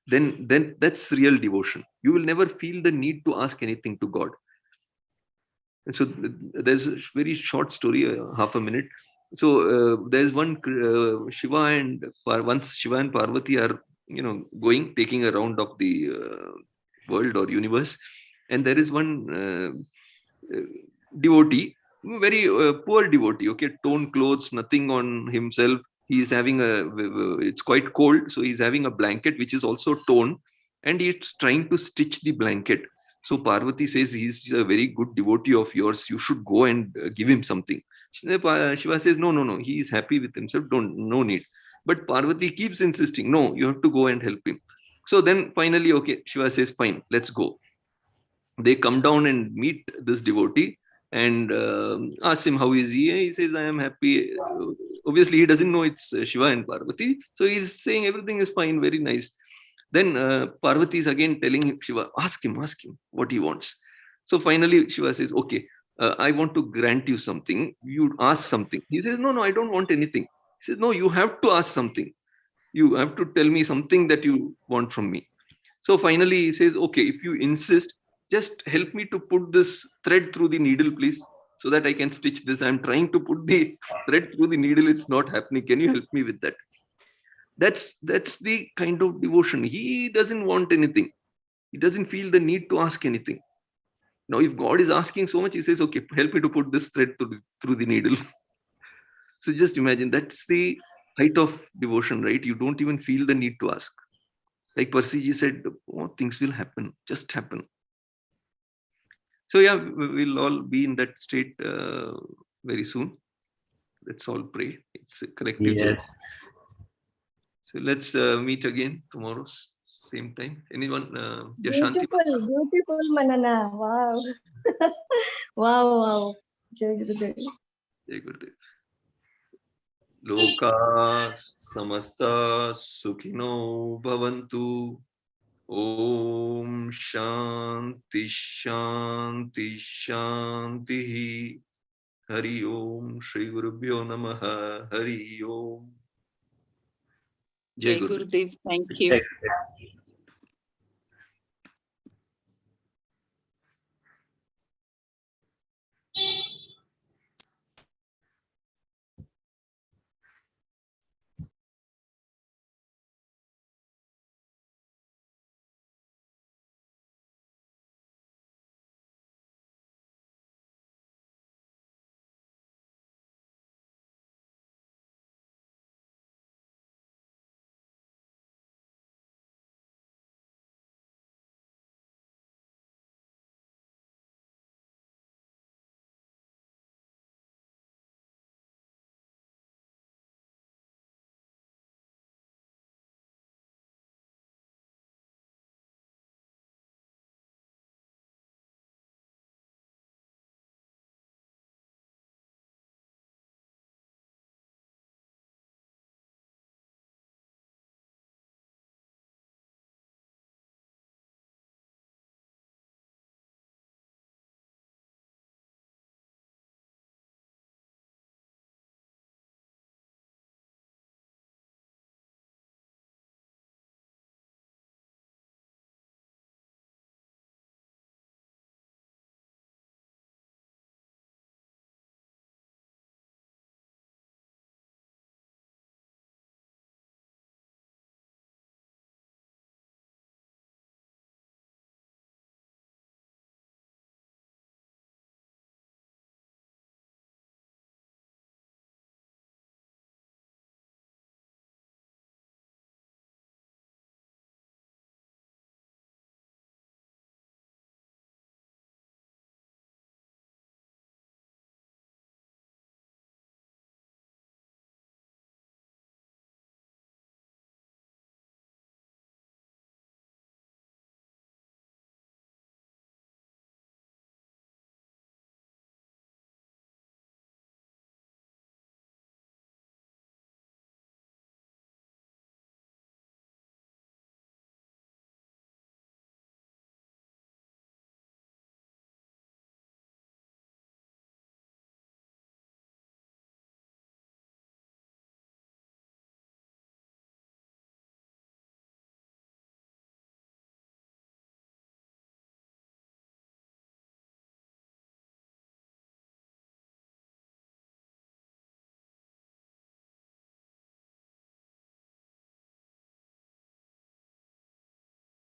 Then that's real devotion. You will never feel the need to ask anything to God. And so there's a very short story, half a minute. So there's one Shiva and once Shiva and Parvati are taking a round of the world or universe, and there is one devotee very poor devotee, okay, torn clothes, nothing on himself. He's having it's quite cold, so he's having a blanket which is also torn, and he's trying to stitch the blanket. So Parvati says, he's a very good devotee of yours, you should go and give him something. Shiva says, no, he is happy with himself, no need. But Parvati keeps insisting, no, you have to go and help him. So then finally, okay, Shiva says, fine, let's go. They come down and meet this devotee and ask him, how is he? He says, I am happy. Obviously, he doesn't know it's Shiva and Parvati. So he's saying everything is fine, very nice. Then Parvati is again telling him, Shiva, ask him what he wants. So finally, Shiva says, okay, I want to grant you something. You ask something. He says, no, I don't want anything. He says, no, you have to ask something. You have to tell me something that you want from me. So finally, he says, okay, if you insist, just help me to put this thread through the needle, please, so that I can stitch this. I'm trying to put the thread through the needle. It's not happening. Can you help me with that? That's the kind of devotion. He doesn't want anything. He doesn't feel the need to ask anything. Now, if God is asking so much, he says, okay, help me to put this thread through the needle. So just imagine, that's the height of devotion, right? You don't even feel the need to ask. Like Persiji said, oh, things will happen, just happen. So yeah, we'll all be in that state very soon. Let's all pray. It's a collective. Yes. So let's meet again tomorrow, same time. Anyone? Yashanti? Beautiful, Manana. Wow. wow. Jai Gurudev. Jai Gurudev. Loka samasta sukhino bhavantu. Om Shanti Shanti Shanti. Hari Om Shri Gurubhyo Namaha. Hari Om. Jai Gurudev. Thank you.